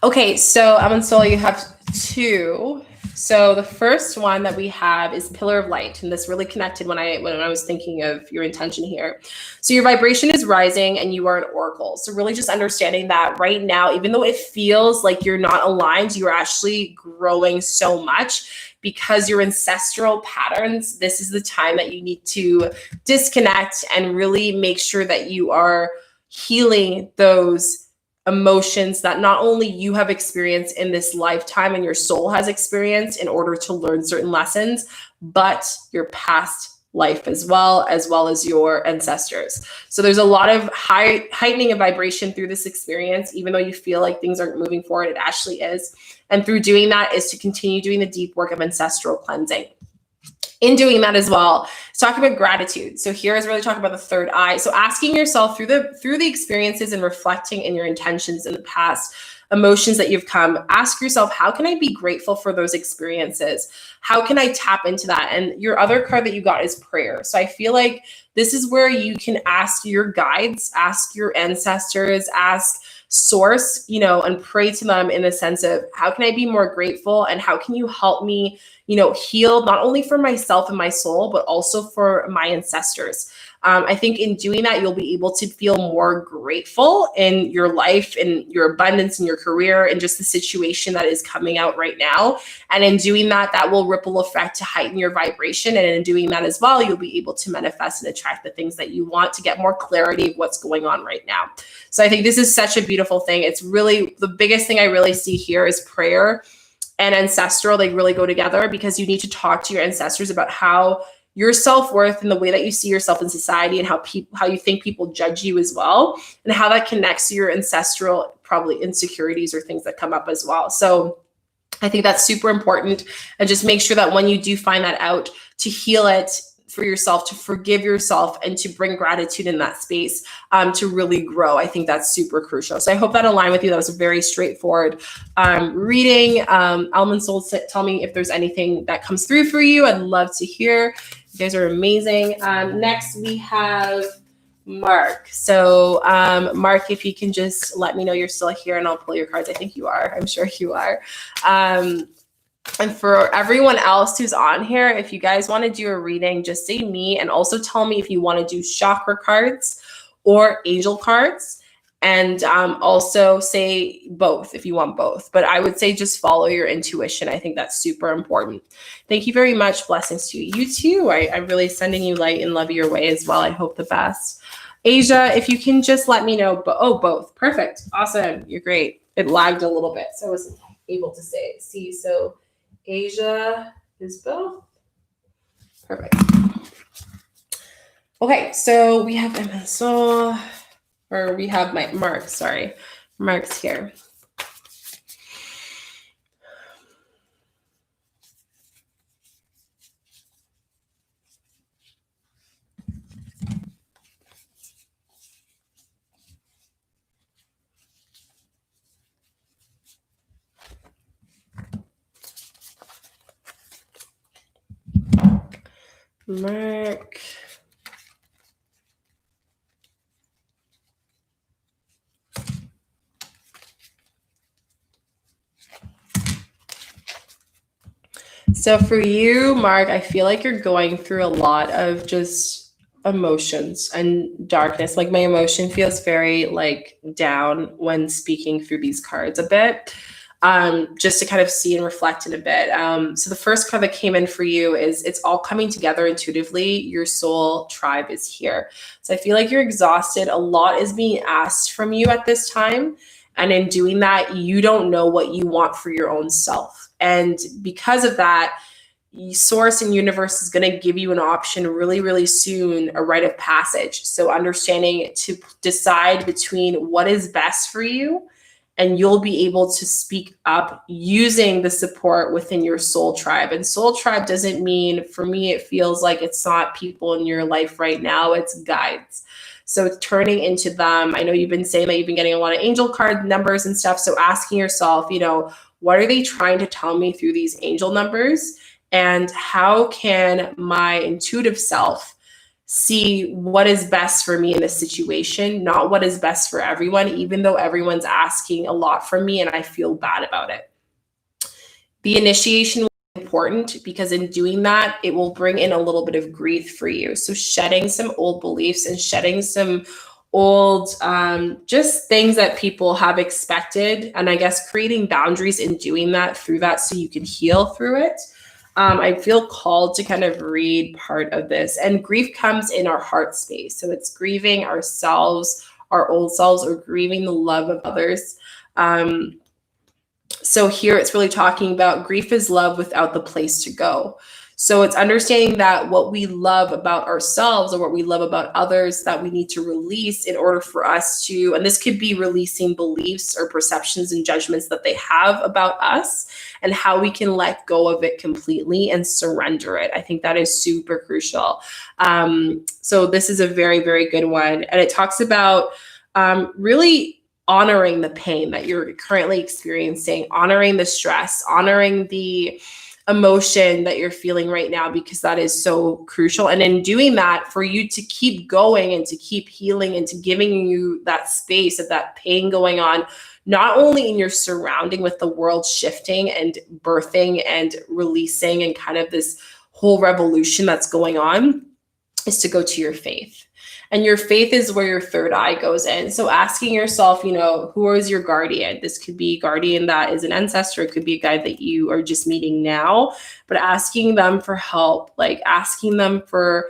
Okay, so Almond Soul, you have two. So the first one that we have is Pillar of Light, and this really connected when I was thinking of your intention here. So your vibration is rising and you are an oracle. So really just understanding that right now, even though it feels like you're not aligned, you're actually growing so much because your ancestral patterns, this is the time that you need to disconnect and really make sure that you are healing those emotions that not only you have experienced in this lifetime and your soul has experienced in order to learn certain lessons, but your past life as well as your ancestors. So there's a lot of heightening of vibration through this experience, even though you feel like things aren't moving forward, it actually is. And through doing that is to continue doing the deep work of ancestral cleansing. In doing that as well, it's talking about gratitude. So here is really talking about the third eye. So asking yourself through the experiences and reflecting in your intentions in the past, emotions that you've come, ask yourself, how can I be grateful for those experiences? How can I tap into that? And your other card that you got is prayer. So I feel like this is where you can ask your guides, ask your ancestors, ask source, and pray to them in the sense of how can I be more grateful and how can you help me, heal not only for myself and my soul, but also for my ancestors. I think in doing that, you'll be able to feel more grateful in your life, in your abundance, in your career, and just the situation that is coming out right now. And in doing that, that will ripple effect to heighten your vibration. And in doing that as well, you'll be able to manifest and attract the things that you want to get more clarity of what's going on right now. So I think this is such a beautiful thing. It's really the biggest thing I really see here is prayer and ancestral. They really go together because you need to talk to your ancestors about how your self-worth and the way that you see yourself in society and how you think people judge you as well, and how that connects to your ancestral probably insecurities or things that come up as well. So I think that's super important, and just make sure that when you do find that out, to heal it for yourself, to forgive yourself, and to bring gratitude in that space to really grow. I think that's super crucial. So I hope that aligned with you. That was a very straightforward reading. Almond Soul, tell me if there's anything that comes through for you. I'd love to hear. You guys are amazing. Next, we have Mark. So Mark, if you can just let me know you're still here and I'll pull your cards. I think you are. I'm sure you are. And for everyone else who's on here, if you guys want to do a reading, just say me, and also tell me if you want to do chakra cards or angel cards. And also say both if you want both. But I would say just follow your intuition. I think that's super important. Thank you very much. Blessings to you. You too. I'm really sending you light and love your way as well. I hope the best. Asia, if you can just let me know. Both. Perfect. Awesome. You're great. It lagged a little bit, so I wasn't able to see. So Asia is both. Perfect. Okay, so we have we have my Mark's here. Mark. So for you, Mark, I feel like you're going through a lot of just emotions and darkness. Like my emotion feels very like down when speaking through these cards a bit. Just to kind of see and reflect in a bit. So the first card that came in for you is it's all coming together intuitively. Your soul tribe is here. So I feel like you're exhausted. A lot is being asked from you at this time. And in doing that, you don't know what you want for your own self. And because of that, source and universe is going to give you an option really, really soon, a rite of passage. So understanding to decide between what is best for you, and you'll be able to speak up using the support within your soul tribe. And soul tribe doesn't mean, for me, it feels like it's not people in your life right now, it's guides. So it's turning into them. I know you've been saying that you've been getting a lot of angel card numbers and stuff. So asking yourself, what are they trying to tell me through these angel numbers? And how can my intuitive self see what is best for me in this situation, not what is best for everyone, even though everyone's asking a lot from me and I feel bad about it. The initiation will be important because in doing that, it will bring in a little bit of grief for you. So shedding some old beliefs and shedding some old just things that people have expected, and I guess creating boundaries in doing that through that so you can heal through it. I feel called to kind of read part of this. And grief comes in our heart space. So it's grieving ourselves, our old selves, or grieving the love of others. So here it's really talking about grief is love without the place to go. So it's understanding that what we love about ourselves or what we love about others that we need to release in order for us to, and this could be releasing beliefs or perceptions and judgments that they have about us, and how we can let go of it completely and surrender it. I think that is super crucial. So this is a very, very good one. And it talks about really honoring the pain that you're currently experiencing, honoring the stress, honoring the emotion that you're feeling right now, because that is so crucial. And in doing that, for you to keep going and to keep healing and to giving you that space of that pain going on, not only in your surrounding with the world shifting and birthing and releasing and kind of this whole revolution that's going on, is to go to your faith. And your faith is where your third eye goes in. So asking yourself, who is your guardian? This could be guardian that is an ancestor. It could be a guide that you are just meeting now, but asking them for help, like asking them for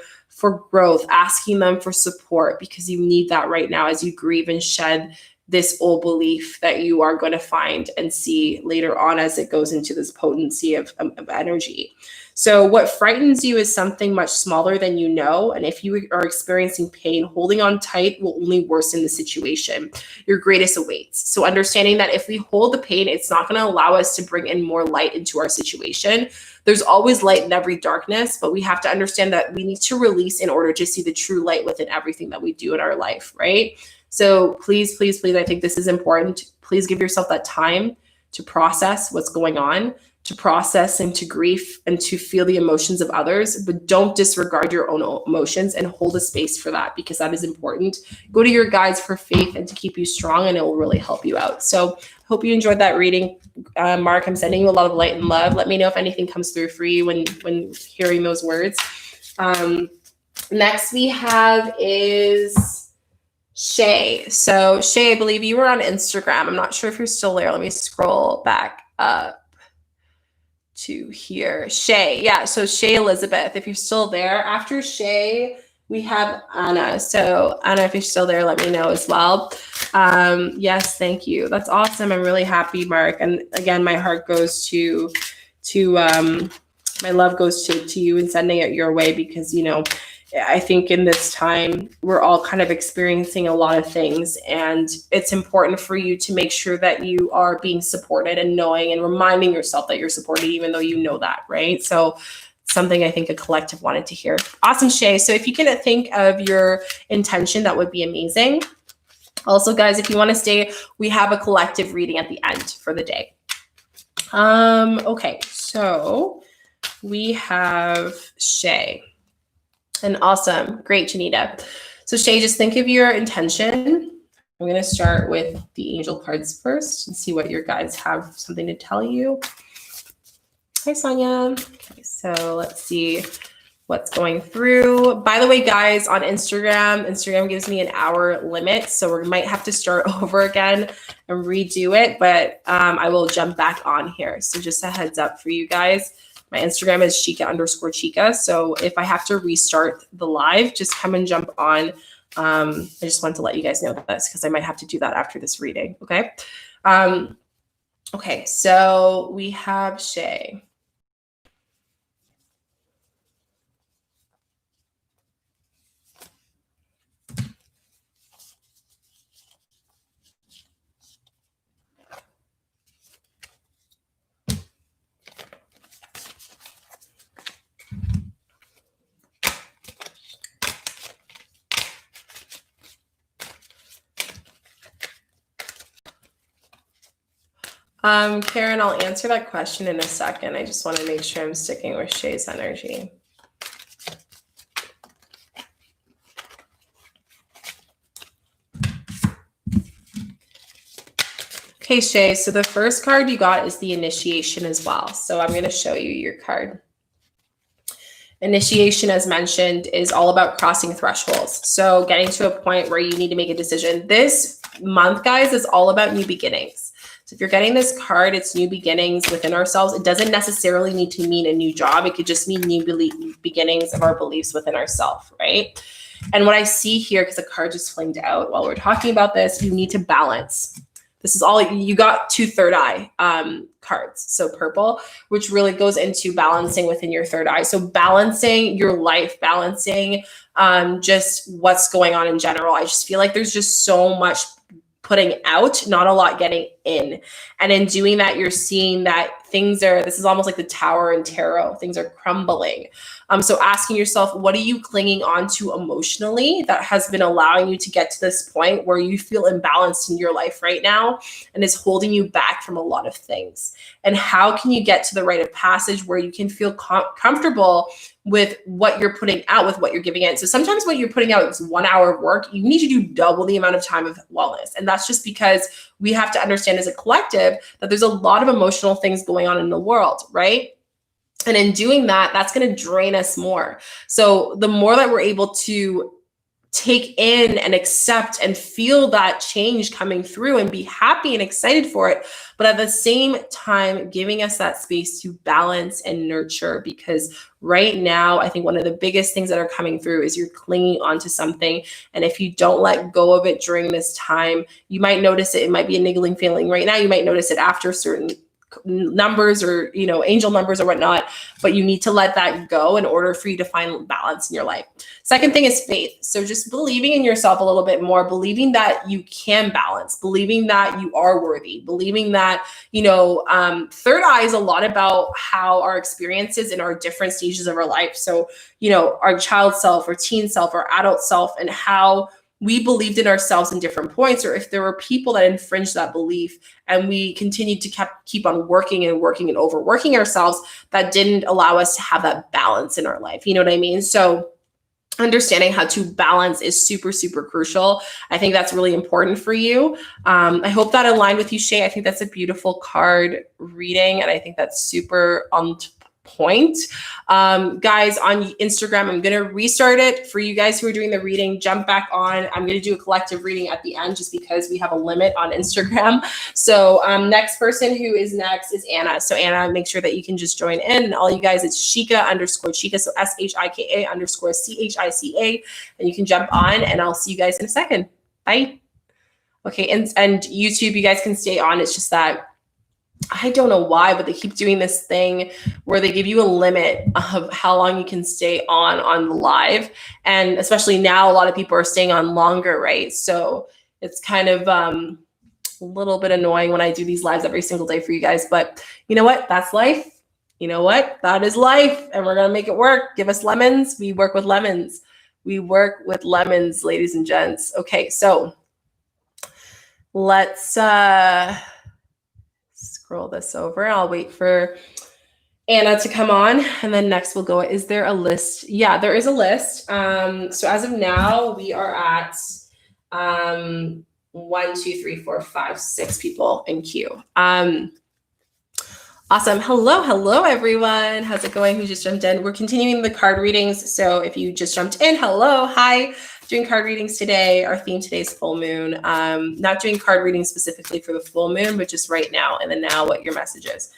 growth, asking them for support, because you need that right now as you grieve and shed this old belief that you are going to find and see later on as it goes into this potency of energy. So what frightens you is something much smaller than you know. And if you are experiencing pain, holding on tight will only worsen the situation. Your greatest awaits. So understanding that if we hold the pain, it's not going to allow us to bring in more light into our situation. There's always light in every darkness, but we have to understand that we need to release in order to see the true light within everything that we do in our life, right? So please, please, please, I think this is important. Please give yourself that time to process what's going on, to process and to grief and to feel the emotions of others, but don't disregard your own emotions and hold a space for that, because that is important. Go to your guides for faith and to keep you strong, and it will really help you out. So hope you enjoyed that reading. Mark, I'm sending you a lot of light and love. Let me know if anything comes through for you when hearing those words. Next we have is Shay. So Shay, I believe you were on Instagram. I'm not sure if you're still there. Let me scroll back up to here. Shay. Yeah. So Shay Elizabeth, if you're still there. After Shay, we have Anna. So Anna, if you're still there, let me know as well. Yes, thank you. That's awesome. I'm really happy, Mark. And again, my heart goes to my love goes to you and sending it your way, because, you know, I think in this time, we're all kind of experiencing a lot of things, and it's important for you to make sure that you are being supported and knowing and reminding yourself that you're supported, even though you know that, right? So something I think a collective wanted to hear. Awesome, Shay. So if you can think of your intention, that would be amazing. Also, guys, if you want to stay, we have a collective reading at the end for the day. Okay, so we have Shay. And awesome. Great, Janita. So Shay, just think of your intention. I'm going to start with the angel cards first and see what your guides have something to tell you. Hi, Sonia. Okay, so let's see what's going through. By the way, guys, on Instagram gives me an hour limit, so we might have to start over again and redo it, but I will jump back on here. So just a heads up for you guys. My Instagram is Shika_Chica. So if I have to restart the live, just come and jump on. I just want to let you guys know this because I might have to do that after this reading. Okay. Okay. So we have Shay. Karen, I'll answer that question in a second. I just want to make sure I'm sticking with Shay's energy. Okay, Shay, so the first card you got is the initiation as well. So I'm going to show you your card. Initiation, as mentioned, is all about crossing thresholds. So getting to a point where you need to make a decision. This month, guys, is all about new beginnings. So if you're getting this card, it's new beginnings within ourselves. It doesn't necessarily need to mean a new job. It could just mean new beginnings of our beliefs within ourselves, right? And what I see here, because the card just flinged out while we're talking about this, you need to balance. This is all you got. 2 third eye cards. So purple, which really goes into balancing within your third eye. So balancing your life, balancing just what's going on in general. I just feel like there's just so much putting out, not a lot getting in. And in doing that, you're seeing that this is almost like the tower in tarot, things are crumbling. So asking yourself, what are you clinging on to emotionally that has been allowing you to get to this point where you feel imbalanced in your life right now and is holding you back from a lot of things? And how can you get to the rite of passage where you can feel comfortable with what you're putting out, with what you're giving in? So sometimes what you're putting out is 1 hour of work. You need to do double the amount of time of wellness. And that's just because we have to understand as a collective that there's a lot of emotional things going on in the world, right? And in doing that, that's going to drain us more. So the more that we're able to take in and accept and feel that change coming through and be happy and excited for it, but at the same time, giving us that space to balance and nurture, because right now, I think one of the biggest things that are coming through is you're clinging onto something. And if you don't let go of it during this time, you might notice it. It might be a niggling feeling right now. You might notice it after certain numbers or, angel numbers or whatnot, but you need to let that go in order for you to find balance in your life. Second thing is faith. So just believing in yourself a little bit more, believing that you can balance, believing that you are worthy, believing that, third eye is a lot about how our experiences in our different stages of our life. So, our child self or teen self or adult self, and how we believed in ourselves in different points, or if there were people that infringed that belief and we continued to keep on working and overworking ourselves, that didn't allow us to have that balance in our life. You know what I mean? So understanding how to balance is super, super crucial. I think that's really important for you. I hope that aligned with you, Shay. I think that's a beautiful card reading, and I think that's super on point. Guys, on Instagram, I'm going to restart it for you guys who are doing the reading. Jump back on. I'm going to do a collective reading at the end just because we have a limit on Instagram. So next person who is next is Anna. So Anna, make sure that you can just join in. And all you guys, it's Shika_Chica. So SHIKA_CHICA. And you can jump on and I'll see you guys in a second. Bye. Okay. And YouTube, you guys can stay on. It's just that I don't know why, but they keep doing this thing where they give you a limit of how long you can stay on the live. And especially now, a lot of people are staying on longer, right? So it's kind of a little bit annoying when I do these lives every single day for you guys. But you know what? That's life. You know what? That is life. And we're going to make it work. Give us lemons. We work with lemons. We work with lemons, ladies and gents. Okay, so let's scroll this over. I'll wait for Anna to come on. And then next we'll go, is there a list? Yeah, there is a list. So as of now, we are at 1, 2, 3, 4, 5, 6 people in queue. Awesome. Hello, everyone. How's it going? Who just jumped in? We're continuing the card readings. So if you just jumped in, hello, hi. Doing card readings today. Our theme today is full moon. Not doing card readings specifically for the full moon, but just right now and then now what your message is.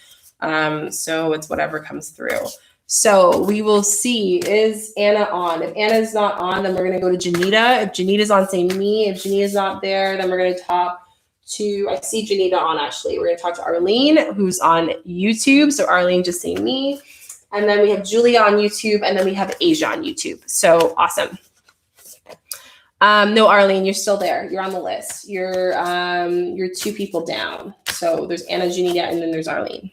So it's whatever comes through. So we will see, is Anna on? If Anna is not on, then we're going to go to Janita. If Janita's on, say me. If Janita's not there, then we're going to talk to, I see Janita on actually. We're going to talk to Arlene, who's on YouTube. So Arlene, just say me. And then we have Julia on YouTube, and then we have Asia on YouTube. So awesome. No, Arlene, you're still there. You're on the list. You're 2 people down. So there's Anna, Janita, and then there's Arlene.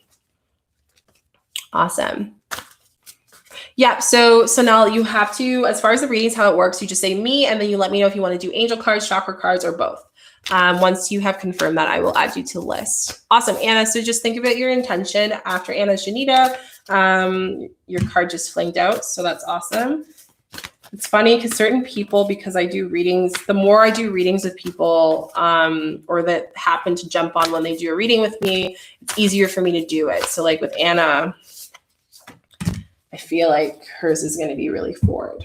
Awesome. Yeah, so now you have to, as far as the readings, how it works, you just say me, and then you let me know if you want to do angel cards, chakra cards, or both. Once you have confirmed that, I will add you to the list. Awesome, Anna. So just think about your intention. After Anna's Janita, your card just flanked out. So that's awesome. It's funny because certain people, because I do readings, the more I do readings with people or that happen to jump on when they do a reading with me, it's easier for me to do it. So like with Anna, I feel like hers is going to be really forward.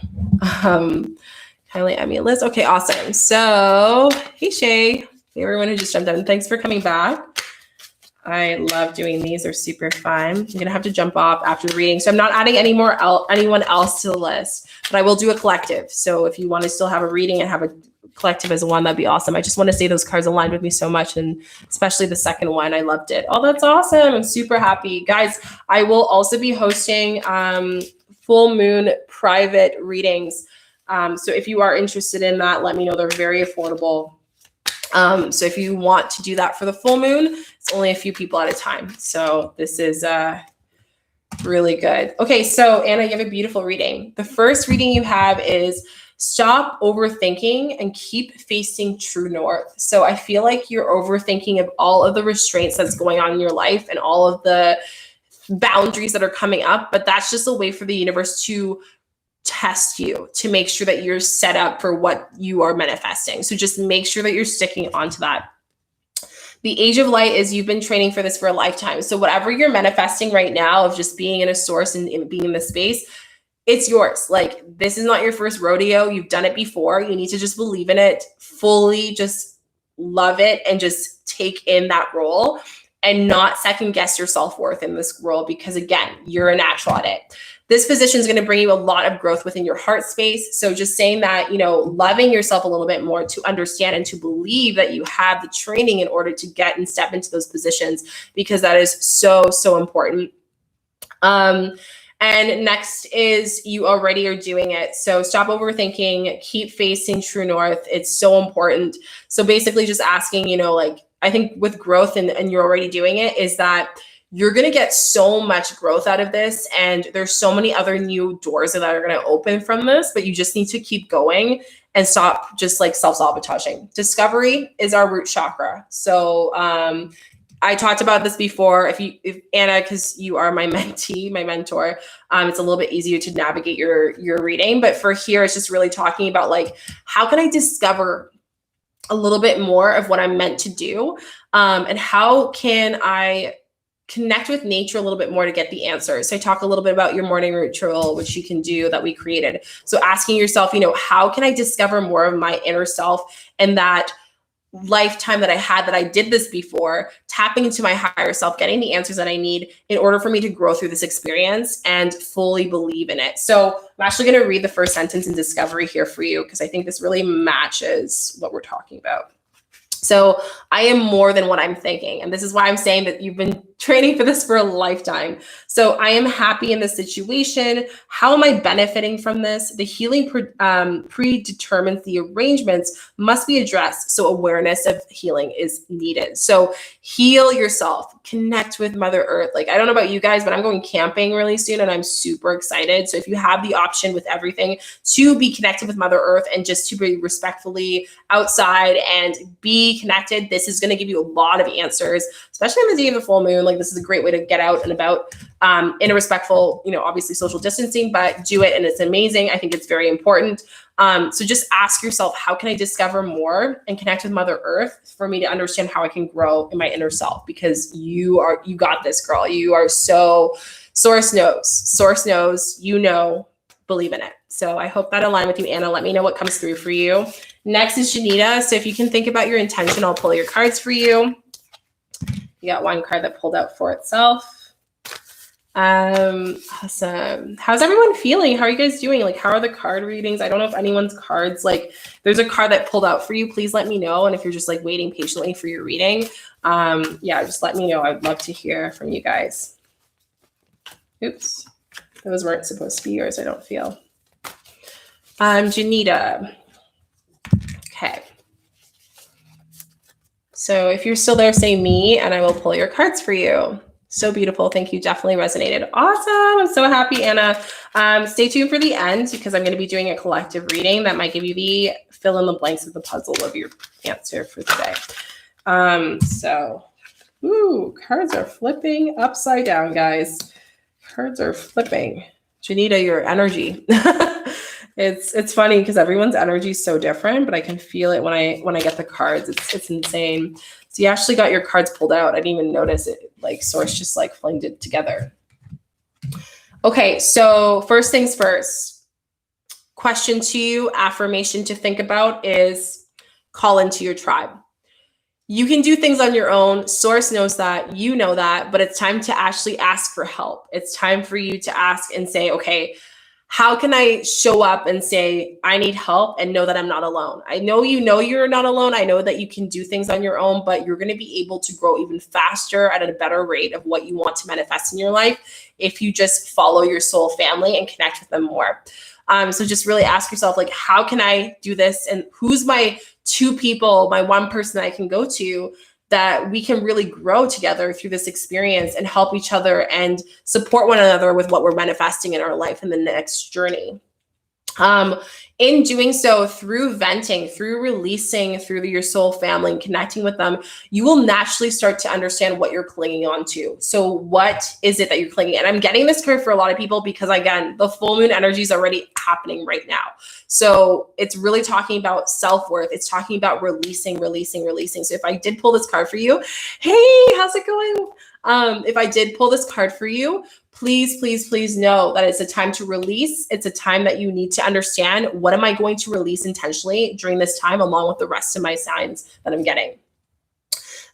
Kindly add me a list. Okay, awesome. So, hey, Shay. Hey, everyone who just jumped in. Thanks for coming back. I love doing these. They're super fun. I'm going to have to jump off after the reading. So I'm not adding anyone else to the list, but I will do a collective. So if you want to still have a reading and have a collective as one, that'd be awesome. I just want to say those cards aligned with me so much, and especially the second one. I loved it. Oh, that's awesome. I'm super happy. Guys, I will also be hosting full moon private readings. So if you are interested in that, let me know. They're very affordable. So if you want to do that for the full moon, it's only a few people at a time. So this is really good. Okay, so Anna, you have a beautiful reading. The first reading you have is stop overthinking and keep facing true north. So I feel like you're overthinking of all of the restraints that's going on in your life and all of the boundaries that are coming up, but that's just a way for the universe to test you, to make sure that you're set up for what you are manifesting. So just make sure that you're sticking onto that. The age of light is you've been training for this for a lifetime. So whatever you're manifesting right now of just being in a source and being in the space, it's yours. Like, this is not your first rodeo. You've done it before. You need to just believe in it fully, just love it, and just take in that role and not second guess your self-worth in this role, because again, you're a natural at it. This position is going to bring you a lot of growth within your heart space. So just saying that, loving yourself a little bit more to understand and to believe that you have the training in order to get and step into those positions, because that is so, so important. And next is you already are doing it. So stop overthinking, keep facing true north. It's so important. So basically just asking, I think with growth and you're already doing it, is that you're going to get so much growth out of this. And there's so many other new doors that are going to open from this, but you just need to keep going and stop just like self-sabotaging. Discovery is our root chakra. So I talked about this before. If Anna, because you are my mentee, my mentor, it's a little bit easier to navigate your reading. But for here, it's just really talking about like, how can I discover a little bit more of what I'm meant to do? And how can I connect with nature a little bit more to get the answers. So I talk a little bit about your morning ritual, which you can do that we created. So asking yourself, how can I discover more of my inner self and that lifetime that I had that I did this before, tapping into my higher self, getting the answers that I need in order for me to grow through this experience and fully believe in it. So I'm actually going to read the first sentence in discovery here for you because I think this really matches what we're talking about. So I am more than what I'm thinking. And this is why I'm saying that you've been training for this for a lifetime. So I am happy in this situation. How am I benefiting from this? The healing predetermines the arrangements must be addressed. So awareness of healing is needed. So heal yourself, connect with Mother Earth. Like, I don't know about you guys, but I'm going camping really soon and I'm super excited. So if you have the option with everything to be connected with Mother Earth and just to be respectfully outside and be connected, this is going to give you a lot of answers, especially on the day of the full moon. Like, this is a great way to get out and about in a respectful, obviously social distancing, but do it. And it's amazing. I think it's very important. So just ask yourself, how can I discover more and connect with Mother Earth for me to understand how I can grow in my inner self? Because you got this, girl. You are so, source knows, believe in it. So I hope that aligned with you, Anna. Let me know what comes through for you. Next is Janita. So if you can think about your intention, I'll pull your cards for you. You got one card that pulled out for itself. Awesome. How's everyone feeling? How are you guys doing? Like, how are the card readings? I don't know if anyone's cards, like, there's a card that pulled out for you. Please let me know. And if you're just like waiting patiently for your reading, just let me know. I'd love to hear from you guys. Oops. Those weren't supposed to be yours, I don't feel. Janita. Okay. So if you're still there, say me, and I will pull your cards for you. So beautiful. Thank you. Definitely resonated. Awesome. I'm so happy, Anna. Stay tuned for the end because I'm going to be doing a collective reading that might give you the fill in the blanks of the puzzle of your answer for today. Cards are flipping upside down, guys. Cards are flipping. Janita, your energy. It's funny because everyone's energy is so different, but I can feel it when I get the cards. It's insane. So you actually got your cards pulled out. I didn't even notice it. Like, source just like flinged it together. Okay, so first things first. Question to you, affirmation to think about is call into your tribe. You can do things on your own. Source knows that, you know that, but it's time to actually ask for help. It's time for you to ask and say, okay, how can I show up and say, I need help and know that I'm not alone? I know you're not alone. I know that you can do things on your own, but you're going to be able to grow even faster at a better rate of what you want to manifest in your life if you just follow your soul family and connect with them more. So just really ask yourself, like, how can I do this? And who's my two people, my one person that I can go to that we can really grow together through this experience and help each other and support one another with what we're manifesting in our life in the next journey. In doing so, through venting, through releasing, through your soul family and connecting with them, you will naturally start to understand what you're clinging on to. So what is it that you're clinging? And I'm getting this card for a lot of people because, again, the full moon energy is already happening right now. So it's really talking about self-worth. It's talking about releasing. So if I did pull this card for you, hey, how's it going? If I did pull this card for you, please know that it's a time to release. It's a time that you need to understand, what am I going to release intentionally during this time, along with the rest of my signs that I'm getting.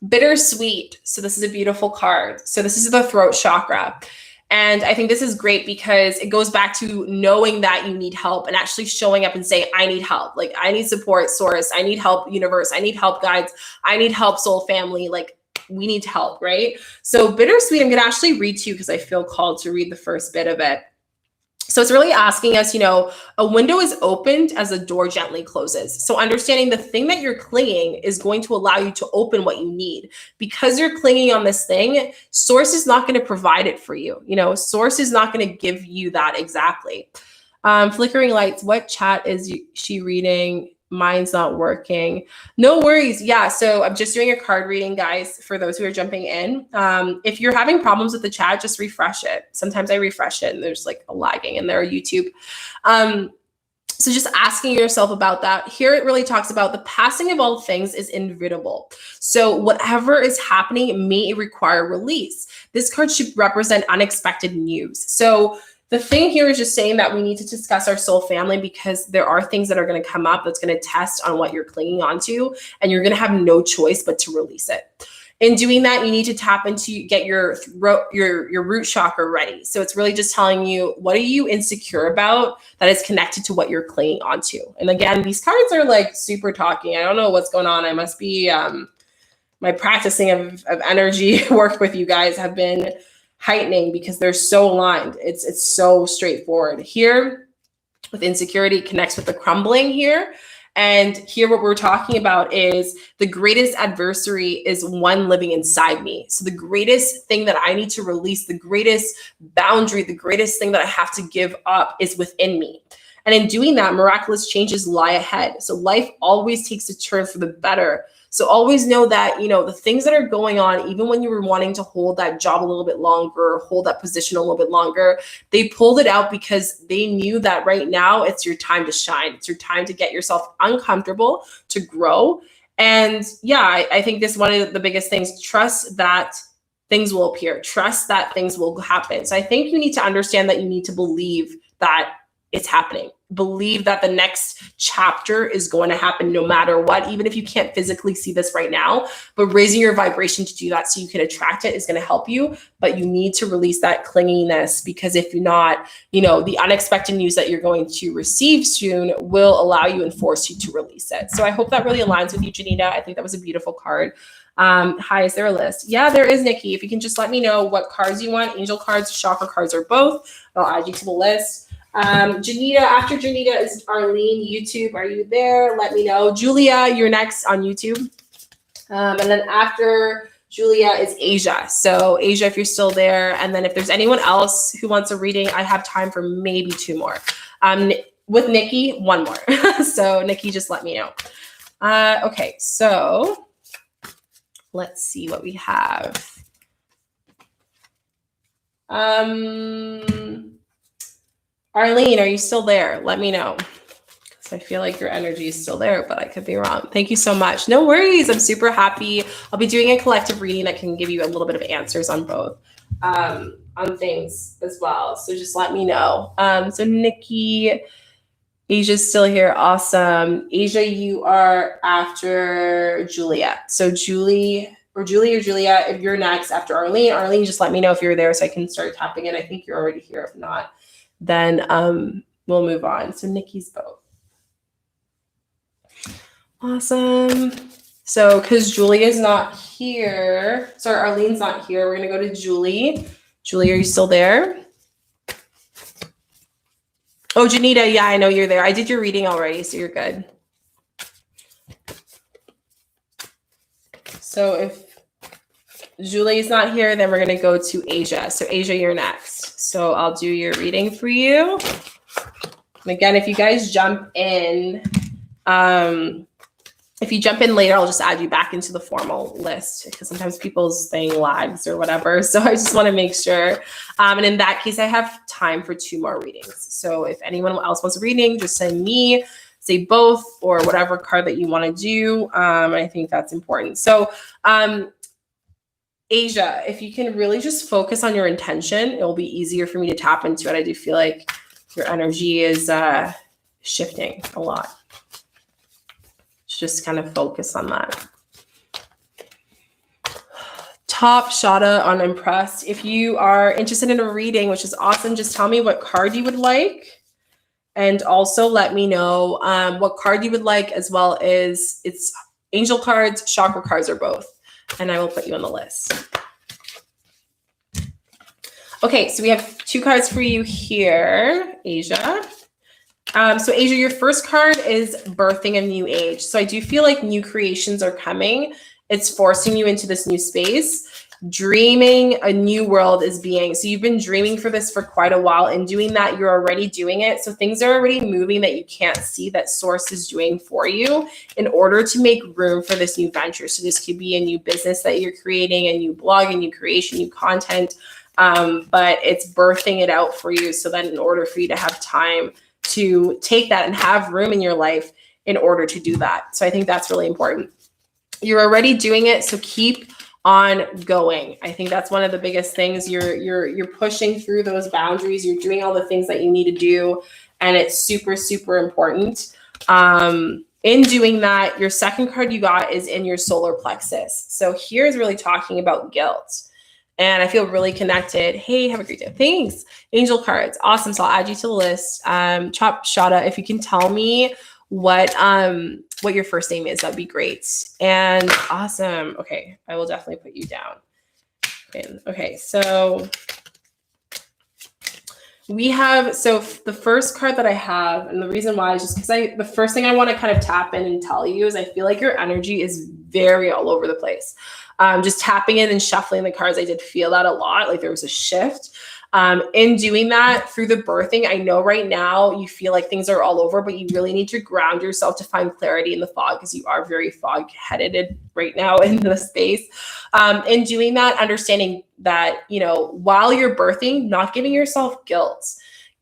Bittersweet. So this is a beautiful card. So this is the throat chakra. And I think this is great because it goes back to knowing that you need help and actually showing up and saying, I need help. Like, I need support, source. I need help, universe. I need help, guides. I need help, soul family. Like, we need help, right? So bittersweet, I'm going to actually read to you because I feel called to read the first bit of it. So it's really asking us, a window is opened as a door gently closes. So understanding the thing that you're clinging is going to allow you to open what you need. Because you're clinging on this thing, source is not going to provide it for you. Source is not going to give you that exactly. Flickering lights, what chat is she reading? Mine's not working. No worries. Yeah. So I'm just doing a card reading, guys, for those who are jumping in. If you're having problems with the chat, just refresh it. Sometimes I refresh it and there's like a lagging in there, YouTube. So just asking yourself about that. Here it really talks about the passing of all things is inevitable. So whatever is happening may require release. This card should represent unexpected news. So the thing here is just saying that we need to discuss our soul family, because there are things that are going to come up that's going to test on what you're clinging onto, and you're going to have no choice but to release it. In doing that, you need to tap into, get your root chakra ready. So it's really just telling you, what are you insecure about that is connected to what you're clinging onto? And again, these cards are like super talking. I don't know what's going on. I must be, my practicing of energy work with you guys have been heightening, because they're so aligned. It's so straightforward. Here with insecurity, it connects with the crumbling here. And here what we're talking about is the greatest adversary is one living inside me. So the greatest thing that I need to release, the greatest boundary, the greatest thing that I have to give up is within me. And in doing that, miraculous changes lie ahead. So life always takes a turn for the better. So always know that, the things that are going on, even when you were wanting to hold that job a little bit longer, hold that position a little bit longer, they pulled it out because they knew that right now it's your time to shine. It's your time to get yourself uncomfortable, to grow. And yeah, I think this is one of the biggest things. Trust that things will appear. Trust that things will happen. So I think you need to understand that you need to believe that it's happening. Believe that the next chapter is going to happen no matter what, even if you can't physically see this right now. But raising your vibration to do that so you can attract it is going to help you. But you need to release that clinginess, because if you're not, the unexpected news that you're going to receive soon will allow you and force you to release it. So I hope that really aligns with you, Janita. I think that was a beautiful card. Hi, is there a list? Yeah, there is, Nikki. If you can just let me know what cards you want, angel cards, chakra cards, or both, I'll add you to the list. Janita, after Janita is Arlene. YouTube, are you there? Let me know. Julia, you're next on YouTube. And then after Julia is Asia. So Asia, if you're still there. And then if there's anyone else who wants a reading, I have time for maybe 2 more. With Nikki, 1 more. So Nikki, just let me know. Okay, so let's see what we have. Arlene, are you still there? Let me know, because I feel like your energy is still there, but I could be wrong. Thank you so much. No worries. I'm super happy. I'll be doing a collective reading that can give you a little bit of answers on both, on things as well. So just let me know. So Nikki, Asia's still here. Awesome. Asia, you are after Julia. So Julia, if you're next after Arlene. Arlene, just let me know if you're there so I can start tapping in. I think you're already here. If not, then we'll move on. So Nikki's both. Awesome. So because Julia's not here, sorry, Arlene's not here, we're going to go to Julie. Julie, are you still there? Oh, Janita, yeah, I know you're there. I did your reading already, so you're good. So if Julie's not here, then we're going to go to Asia. So Asia, you're next. So I'll do your reading for you. And again, if you guys jump in, if you jump in later, I'll just add you back into the formal list, because sometimes people's thing lags or whatever. So I just want to make sure. And in that case, I have time for 2 more readings. So if anyone else wants a reading, just send me, say both, or whatever card that you want to do. I think that's important. So Asia, if you can really just focus on your intention, it will be easier for me to tap into it. I do feel like your energy is shifting a lot. Just kind of focus on that. Top Shada on Impressed. If you are interested in a reading, which is awesome, just tell me what card you would like. And also let me know what card you would like, as well as it's angel cards, chakra cards, or both. And I will put you on the list. Okay, so we have 2 cards for you here, Asia. So Asia, your first card is birthing a new age. So I do feel like new creations are coming. It's forcing you into this new space. Dreaming a new world is being. So you've been dreaming for this for quite a while. And doing that, you're already doing it. So things are already moving that you can't see, that source is doing for you in order to make room for this new venture. So this could be a new business that you're creating, a new blog, a new creation, new content. But it's birthing it out for you. So then in order for you to have time to take that and have room in your life in order to do that. So I think that's really important. You're already doing it, so keep on going. I think that's one of the biggest things. You're pushing through those boundaries. You're doing all the things that you need to do, and it's super, super important. In doing that, your second card you got is in your solar plexus. So here's really talking about guilt. And I feel really connected. Hey, have a great day. Thanks. Angel cards. Awesome. So I'll add you to the list. Shada, if you can tell me what your first name is, that'd be great. And awesome. Okay. I will definitely put you down. Okay. So we have, so the first card that I have, and the reason why is just because the first thing I want to kind of tap in and tell you is I feel like your energy is very all over the place. Just tapping in and shuffling the cards, I did feel that a lot. Like there was a shift. In doing that through the birthing, I know right now you feel like things are all over, but you really need to ground yourself to find clarity in the fog because you are very fog-headed right now in the space. In doing that, understanding that, you know, while you're birthing, not giving yourself guilt.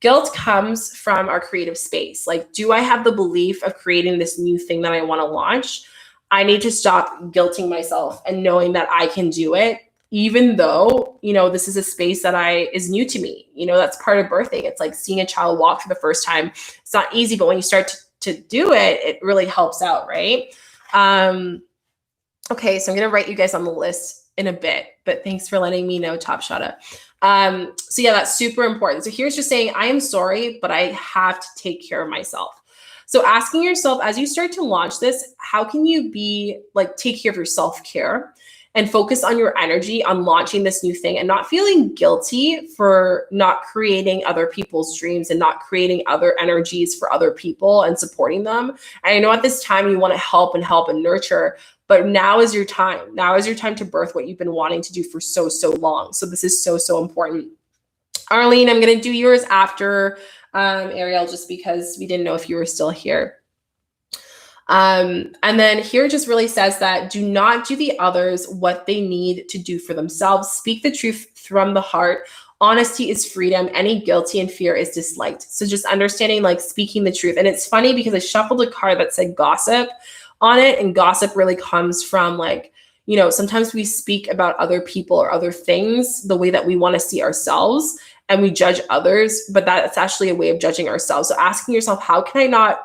Guilt comes from our creative space. Like, do I have the belief of creating this new thing that I want to launch? I need to stop guilting myself and knowing that I can do it, even though, you know, this is a space that is new to me. You know, that's part of birthing. It's like seeing a child walk for the first time. It's not easy, but when you start to do it, it really helps out, right? Okay, so I'm going to write you guys on the list in a bit, but thanks for letting me know, Top Shada. So yeah, that's super important. So here's just saying, I am sorry, but I have to take care of myself. So asking yourself as you start to launch this, how can you take care of your self-care and focus on your energy on launching this new thing and not feeling guilty for not creating other people's dreams and not creating other energies for other people and supporting them. And I know at this time you want to help and nurture, but now is your time. Now is your time to birth what you've been wanting to do for so long. So this is so important. Arlene, I'm going to do yours after Ariel, just because we didn't know if you were still here. And then here just really says that do not do the others what they need to do for themselves. Speak the truth from the heart. Honesty is freedom. Any guilty and fear is disliked. So just understanding, like, speaking the truth. And it's funny because I shuffled a card that said gossip on it. And gossip really comes from, like, you know, sometimes we speak about other people or other things the way that we want to see ourselves, and we judge others, but that's actually a way of judging ourselves. So asking yourself, how can I not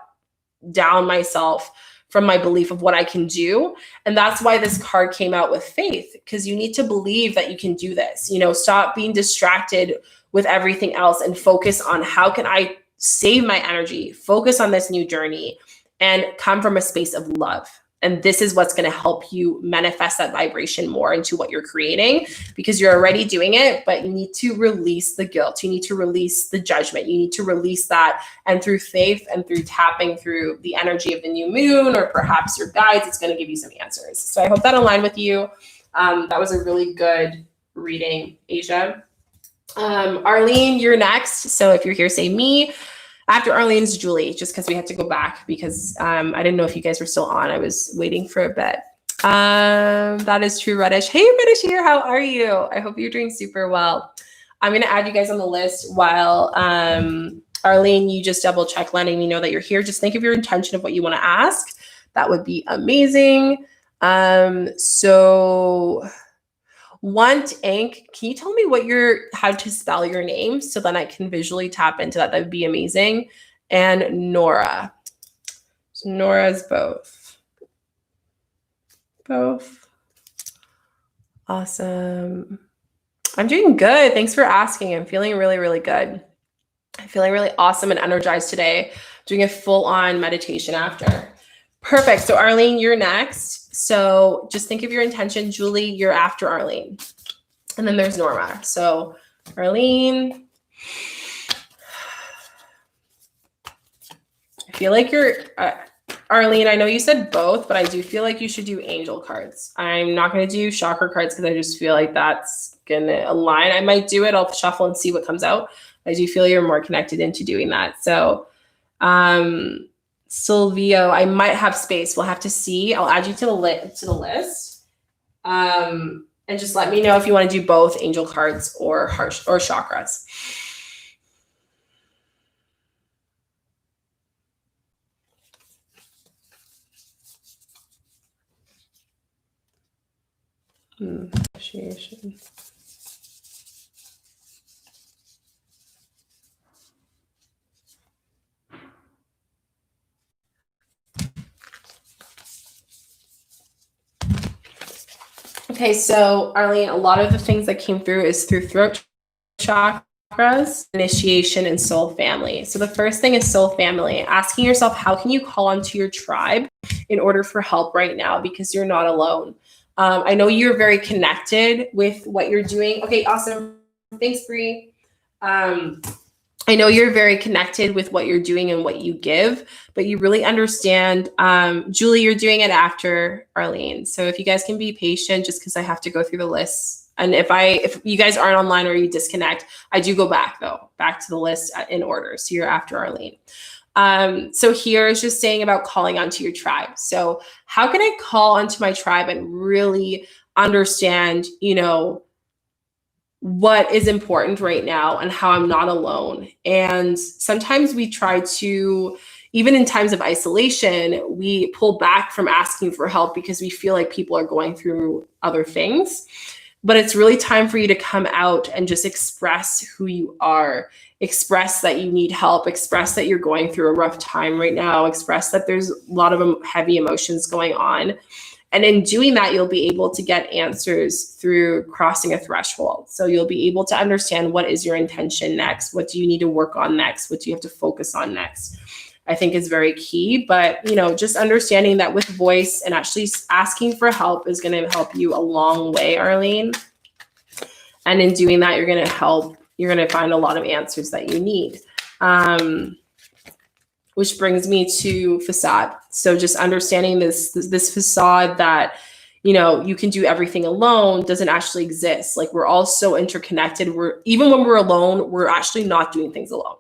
down myself from my belief of what I can do? And that's why this card came out with faith, because you need to believe that you can do this. You know, stop being distracted with everything else and focus on how can I save my energy, focus on this new journey, and come from a space of love. And this is what's going to help you manifest that vibration more into what you're creating, because you're already doing it, but you need to release the guilt. You need to release the judgment. You need to release that. And through faith and through tapping through the energy of the new moon, or perhaps your guides, it's going to give you some answers. So I hope that aligned with you. That was a really good reading, Asia. Arlene, you're next. So if you're here, say me. After Arlene's Julie, just because we had to go back because I didn't know if you guys were still on. I was waiting for a bit. That is true, Reddish. Hey, Reddish here. How are you? I hope you're doing super well. I'm going to add you guys on the list while Arlene, you just double check letting me know that you're here. Just think of your intention of what you want to ask. That would be amazing. So Want Inc., can you tell me how to spell your name so then I can visually tap into that? That would be amazing. And Nora. So Nora's both. Both. Awesome. I'm doing good. Thanks for asking. I'm feeling really, really good. I'm feeling really awesome and energized today. Doing a full-on meditation after. Perfect. So Arlene, you're next. So just think of your intention. Julie, you're after Arlene. And then there's Norma. So Arlene, I feel like you're, Arlene, I know you said both, but I do feel like you should do angel cards. I'm not going to do chakra cards because I just feel like that's going to align. I might do it. I'll shuffle and see what comes out. I do feel you're more connected into doing that. So, Silvio, I might have space. We'll have to see. I'll add you to the list. And just let me know if you want to do both angel cards or chakras. Initiation. Okay, so Arlene, a lot of the things that came through is through throat chakras, initiation, and soul family. So the first thing is soul family, asking yourself, how can you call onto your tribe in order for help right now? Because you're not alone. I know you're very connected with what you're doing. Okay, awesome. Thanks, Bree. I know you're very connected with what you're doing and what you give, but you really understand. Julie, you're doing it after Arlene. So if you guys can be patient, just because I have to go through the list. And if you guys aren't online or you disconnect, I do go back to the list in order. So you're after Arlene. So here is just saying about calling onto your tribe. So how can I call onto my tribe and really understand, what is important right now and how I'm not alone? And sometimes we try to, even in times of isolation, we pull back from asking for help because we feel like people are going through other things. But it's really time for you to come out and just express who you are. Express that you need help. Express that you're going through a rough time right now. Express that there's a lot of heavy emotions going on. And in doing that, you'll be able to get answers through crossing a threshold. So you'll be able to understand, what is your intention next? What do you need to work on next? What do you have to focus on next? I think is very key. But, just understanding that with voice and actually asking for help is going to help you a long way, Arlene. And in doing that, you're going to find a lot of answers that you need. Which brings me to facade. So just understanding this facade that, you can do everything alone doesn't actually exist. Like, we're all so interconnected. Even when we're alone, we're actually not doing things alone.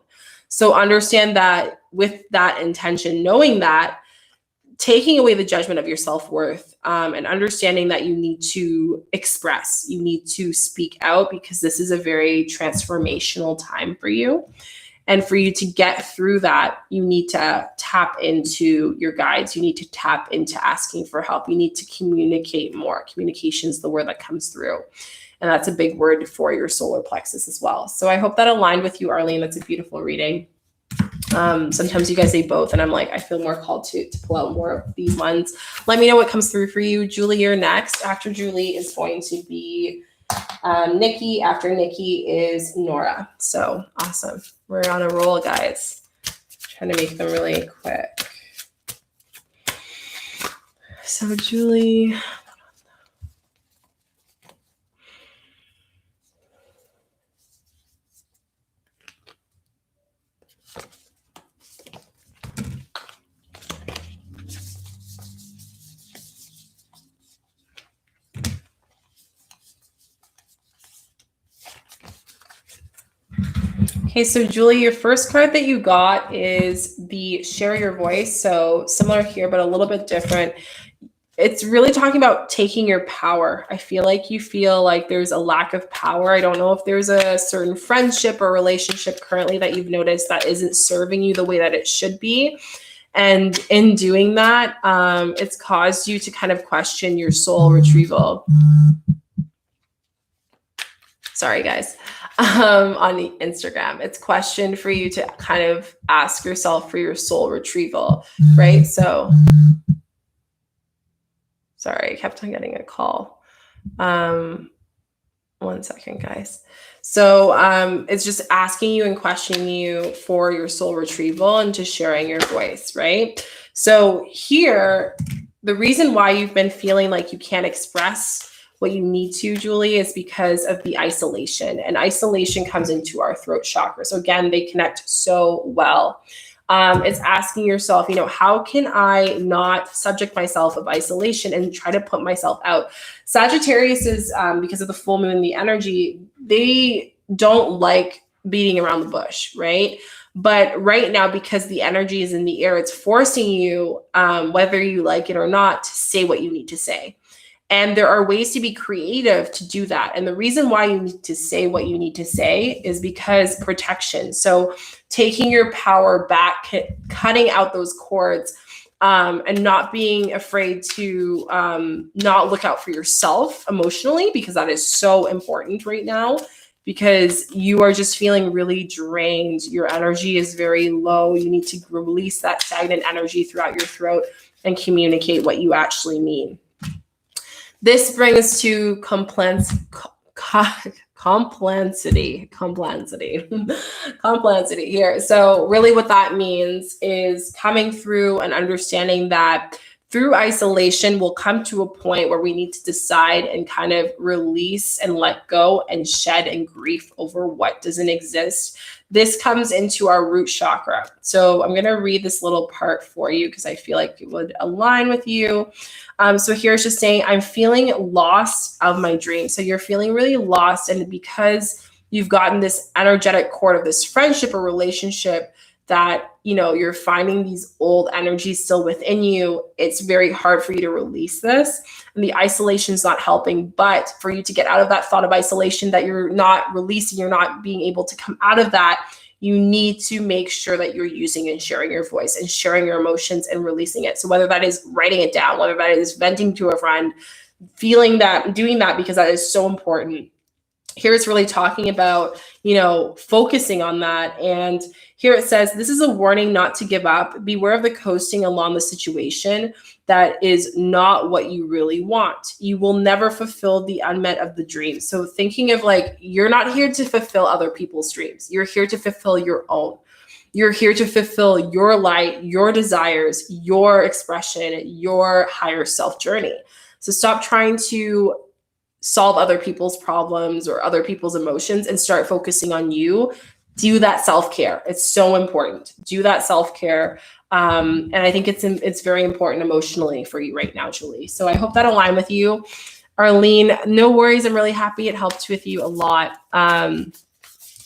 So understand that with that intention, knowing that, taking away the judgment of your self-worth, and understanding that you need to express, you need to speak out, because this is a very transformational time for you. And for you to get through that, you need to tap into your guides. You need to tap into asking for help. You need to communicate more. Communication is the word that comes through. And that's a big word for your solar plexus as well. So I hope that aligned with you, Arlene. That's a beautiful reading. Sometimes you guys say both, and I'm like, I feel more called to pull out more of these ones. Let me know what comes through for you. Julie, you're next. After Julie is going to be Nikki. After Nikki is Nora. So awesome. We're on a roll, guys. Trying to make them really quick. So Julie. Okay, so Julie, your first card that you got is the Share Your Voice. So similar here, but a little bit different. It's really talking about taking your power. I feel like you feel like there's a lack of power. I don't know if there's a certain friendship or relationship currently that you've noticed that isn't serving you the way that it should be. And in doing that, it's caused you to kind of question your soul retrieval. Sorry, guys. On the Instagram, it's questioned for you to kind of ask yourself for your soul retrieval, right? So, sorry, I kept on getting a call. 1 second, guys. So it's just asking you and questioning you for your soul retrieval and just sharing your voice, right? So here, the reason why you've been feeling like you can't express what you need to, Julie, is because of the isolation. And isolation comes into our throat chakra. So again, they connect so well. It's asking yourself, how can I not subject myself of isolation and try to put myself out? Sagittarius is, because of the full moon, the energy, they don't like beating around the bush, right? But right now, because the energy is in the air, it's forcing you, whether you like it or not, to say what you need to say. And there are ways to be creative to do that. And the reason why you need to say what you need to say is because protection. So taking your power back, cutting out those cords, and not being afraid to not look out for yourself emotionally, because that is so important right now, because you are just feeling really drained. Your energy is very low. You need to release that stagnant energy throughout your throat and communicate what you actually mean. This brings to complexity here. So really what that means is coming through and understanding that through isolation, we'll come to a point where we need to decide and kind of release and let go and shed and grief over what doesn't exist. This comes into our root chakra. So I'm going to read this little part for you because I feel like it would align with you. So here's just saying, I'm feeling lost of my dream. So you're feeling really lost. And because you've gotten this energetic cord of this friendship or relationship that, you know, you're finding these old energies still within you, it's very hard for you to release this. And the isolation is not helping. But for you to get out of that thought of isolation that you're not releasing, you're not being able to come out of that, you need to make sure that you're using and sharing your voice and sharing your emotions and releasing it. So whether that is writing it down, whether that is venting to a friend, feeling that, doing that, because that is so important. Here it's really talking about, you know, focusing on that. And here it says, this is a warning not to give up. Beware of the coasting along the situation that is not what you really want. You will never fulfill the unmet of the dream. So thinking of like, you're not here to fulfill other people's dreams. You're here to fulfill your own. You're here to fulfill your light, your desires, your expression, your higher self journey. So stop trying to solve other people's problems or other people's emotions and start focusing on you. Do that self-care. It's so important. Do that self-care. And I think it's very important emotionally for you right now, Julie. So I hope that aligned with you. Arlene, no worries. I'm really happy it helped with you a lot. I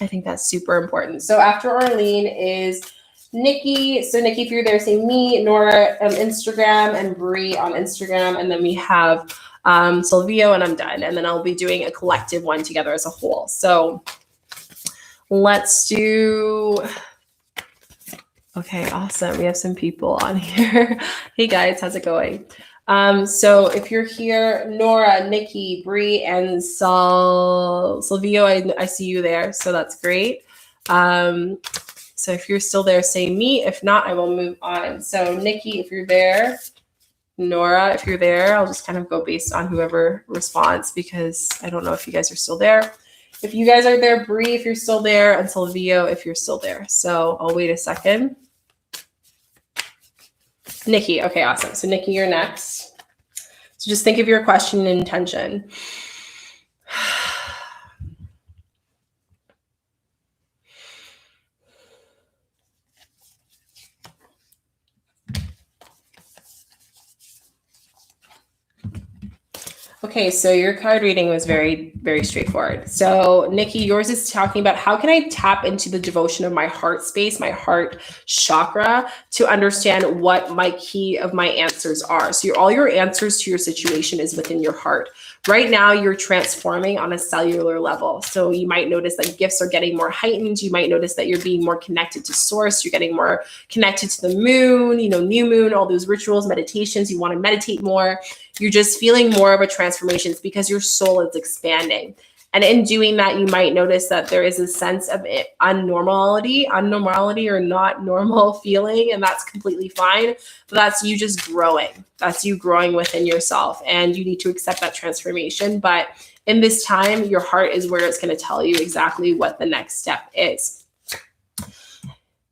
think that's super important. So after Arlene is Nikki. So Nikki, if you're there, say me, Nora on Instagram, and Bree on Instagram. And then we have Silvio, and I'm done. And then I'll be doing a collective one together as a whole. So let's do, okay, awesome. We have some people on here. Hey guys, how's it going? So if you're here, Nora, Nikki, Bree, and Silvio, I see you there. So that's great. So if you're still there, say me. If not, I will move on. So Nikki, if you're there, Nora, if you're there, I'll just kind of go based on whoever responds, because I don't know if you guys are still there. If you guys are there, Bree, if you're still there, and Silvio, if you're still there. So I'll wait a second. Nikki, okay, awesome. So Nikki, you're next. So just think of your question and intention. Okay, so your card reading was very, very straightforward. So Nikki, yours is talking about how can I tap into the devotion of my heart space, my heart chakra, to understand what my key of my answers are. So all your answers to your situation is within your heart. Right now, you're transforming on a cellular level. So you might notice that gifts are getting more heightened. You might notice that you're being more connected to source. You're getting more connected to the moon, you know, new moon, all those rituals, meditations. You want to meditate more. You're just feeling more of a transformation. It's because your soul is expanding. And in doing that, you might notice that there is a sense of unnormality or not normal feeling, and that's completely fine. But that's you just growing. That's you growing within yourself, and you need to accept that transformation. But in this time, your heart is where it's going to tell you exactly what the next step is.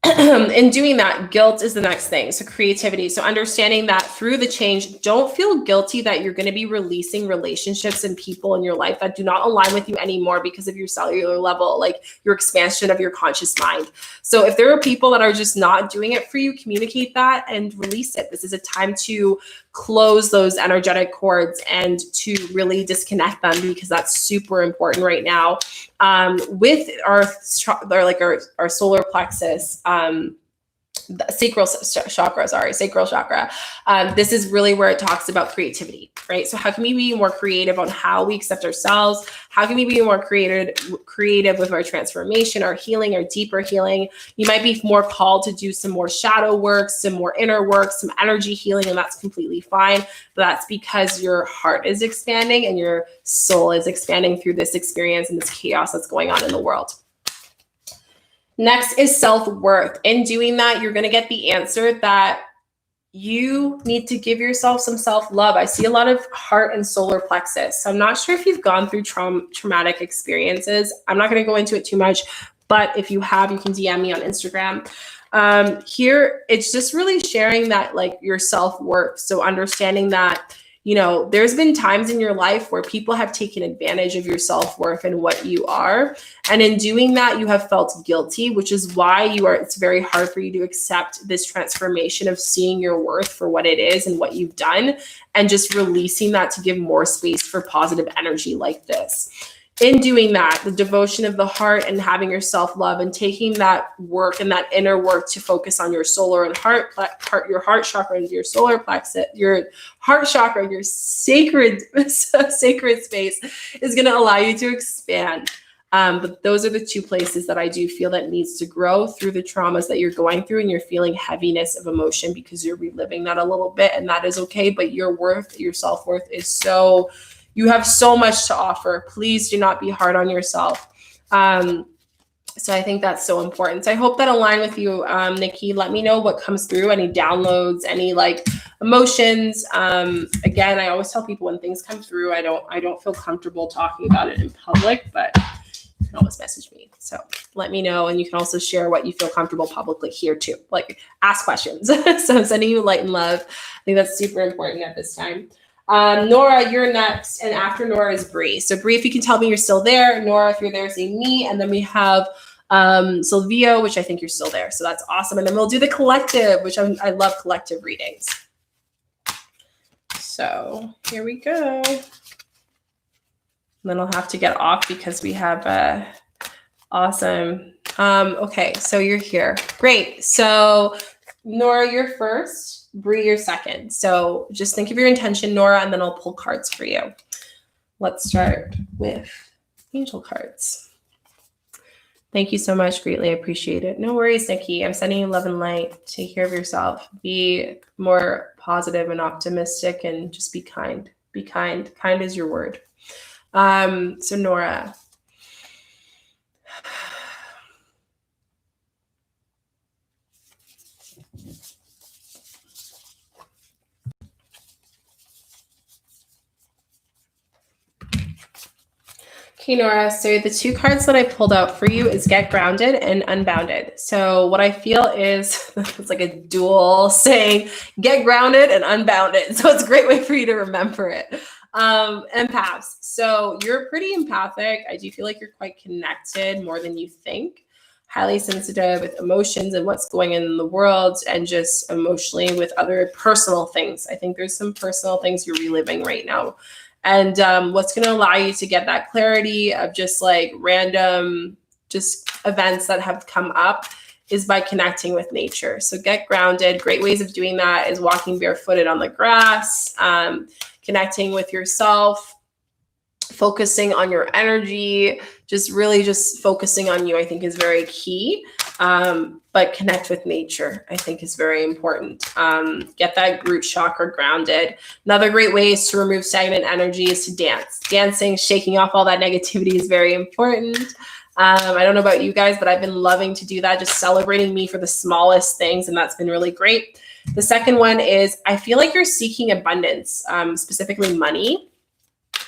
In doing that, guilt is the next thing. So creativity. So understanding that through the change, don't feel guilty that you're going to be releasing relationships and people in your life that do not align with you anymore because of your cellular level, like your expansion of your conscious mind. So if there are people that are just not doing it for you, communicate that and release it. This is a time to close those energetic cords and to really disconnect them, because that's super important right now. With our solar plexus, sacral chakra. This is really where it talks about creativity, right? So how can we be more creative on how we accept ourselves? How can we be more creative with our transformation, our healing, our deeper healing? You might be more called to do some more shadow work, some more inner work, some energy healing, and that's completely fine. But that's because your heart is expanding and your soul is expanding through this experience and this chaos that's going on in the world. Next is self-worth. In doing that, you're going to get the answer that you need to give yourself some self-love. I see a lot of heart and solar plexus. So I'm not sure if you've gone through traumatic experiences. I'm not going to go into it too much, but if you have, you can DM me on Instagram. Here, it's just really sharing that, like, your self-worth. So understanding that, you know, there's been times in your life where people have taken advantage of your self-worth and what you are. And in doing that, you have felt guilty, which is why it's very hard for you to accept this transformation of seeing your worth for what it is and what you've done, and just releasing that to give more space for positive energy like this. In doing that, the devotion of the heart and having your self-love and taking that work and that inner work to focus on your solar and your heart chakra and your solar plexus, your heart chakra, your sacred space is going to allow you to expand. But those are the two places that I do feel that needs to grow through the traumas that you're going through, and you're feeling heaviness of emotion because you're reliving that a little bit, and that is okay. But your worth, your self-worth is you have so much to offer. Please do not be hard on yourself. So I think that's so important. So I hope that aligned with you, Nikki. Let me know what comes through, any downloads, any like emotions. Again, I always tell people when things come through, I don't feel comfortable talking about it in public, but you can always message me. So let me know. And you can also share what you feel comfortable publicly here too. Like, ask questions. So I'm sending you light and love. I think that's super important at this time. Nora, you're next. And after Nora is Bree. So Bree, if you can tell me you're still there. Nora, if you're there, say me. And then we have Silvio, which I think you're still there. So that's awesome. And then we'll do the collective, which I love collective readings. So here we go. And then I'll have to get off because we have awesome. Okay, so you're here. Great. So Nora, you're first. Bree, you're second. So just think of your intention, Nora, and then I'll pull cards for you. Let's start with angel cards. Thank you so much. Greatly appreciate it. No worries, Nikki. I'm sending you love and light. Take care of yourself. Be more positive and optimistic, and just be kind. Be kind. Kind is your word. So Nora. Okay, Nora, so the two cards that I pulled out for you is Get Grounded and Unbounded. So what I feel is it's like a dual saying, get grounded and unbounded. So it's a great way for you to remember it. Empaths. So you're pretty empathic. I do feel like you're quite connected more than you think. Highly sensitive with emotions and what's going on in the world, and just emotionally with other personal things. I think there's some personal things you're reliving right now. And what's going to allow you to get that clarity of just like random just events that have come up is by connecting with nature. So get grounded. Great ways of doing that is walking barefooted on the grass, connecting with yourself, focusing on your energy, just really just focusing on you, I think is very key. But connect with nature, I think is very important. Get that root chakra grounded. Another great way is to remove stagnant energy is to dance. Dancing, shaking off all that negativity is very important. I don't know about you guys, but I've been loving to do that, just celebrating me for the smallest things, and that's been really great. The second one is I feel like you're seeking abundance, specifically money.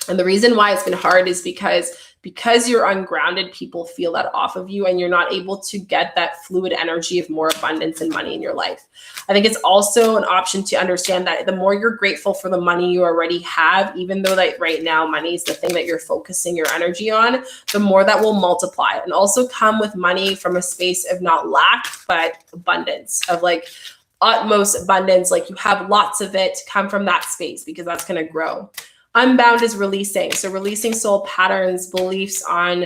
And the reason why it's been hard is because you're ungrounded, people feel that off of you, and you're not able to get that fluid energy of more abundance and money in your life. I think it's also an option to understand that the more you're grateful for the money you already have, even though like right now money is the thing that you're focusing your energy on, the more that will multiply and also come with money from a space of not lack, but abundance, of like utmost abundance. Like you have lots of it, come from that space because that's going to grow. Unbound is releasing. So releasing soul patterns, beliefs on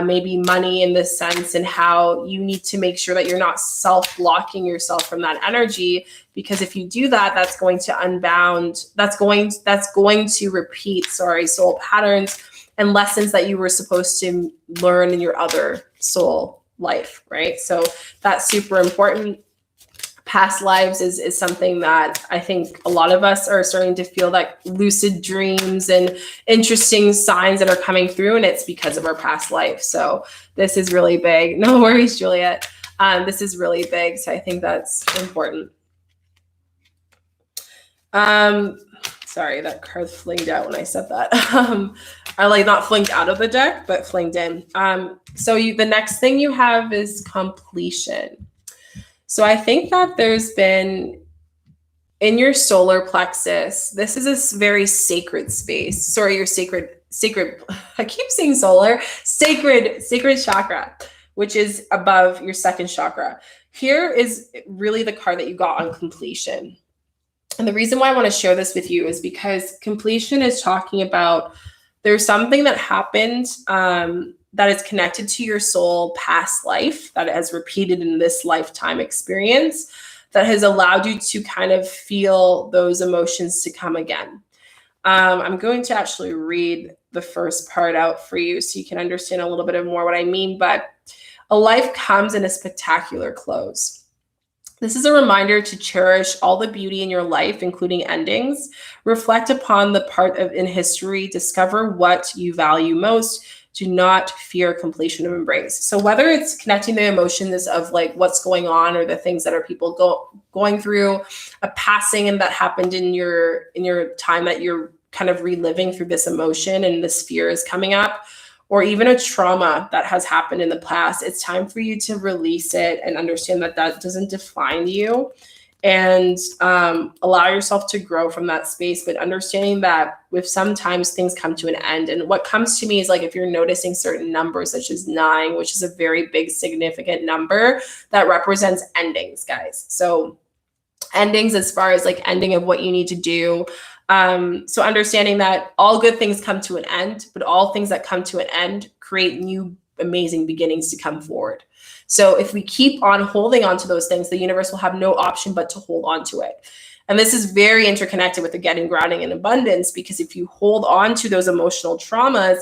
maybe money in this sense, and how you need to make sure that you're not self-blocking yourself from that energy. Because if you do that, that's going to unbound, that's going to repeat, soul patterns and lessons that you were supposed to learn in your other soul life, right? So that's super important. Past lives is something that I think a lot of us are starting to feel, like lucid dreams and interesting signs that are coming through, and it's because of our past life. So this is really big. No worries, Juliet. This is really big. So I think that's important. Sorry, that card flinged out when I said that. I like not flinged out of the deck, but flinged in. So the next thing you have is completion. So I think that there's been, in your solar plexus, this is a very sacred space. Sorry, your sacred, I keep saying solar, sacred chakra, which is above your second chakra. Here is really the card that you got on completion. And the reason why I want to share this with you is because completion is talking about there's something that happened that is connected to your soul past life that has repeated in this lifetime experience that has allowed you to kind of feel those emotions to come again. I'm going to actually read the first part out for you so you can understand a little bit of more what I mean. But a life comes in a spectacular close. This is a reminder to cherish all the beauty in your life, including endings. Reflect upon the part of in history, discover what you value most. Do not fear completion of embrace. So whether it's connecting the emotions of like what's going on or the things that are people going through, a passing and that happened in your time that you're kind of reliving through this emotion and this fear is coming up, or even a trauma that has happened in the past, it's time for you to release it and understand that that doesn't define you, and allow yourself to grow from that space. But understanding that with sometimes things come to an end. And what comes to me is like, if you're noticing certain numbers, such as 9, which is a very big, significant number that represents endings, guys. So endings as far as like ending of what you need to do. So understanding that all good things come to an end, but all things that come to an end create new amazing beginnings to come forward. So if we keep on holding on to those things, the universe will have no option but to hold on to it. And this is very interconnected with the getting, grounding, and abundance, because if you hold on to those emotional traumas,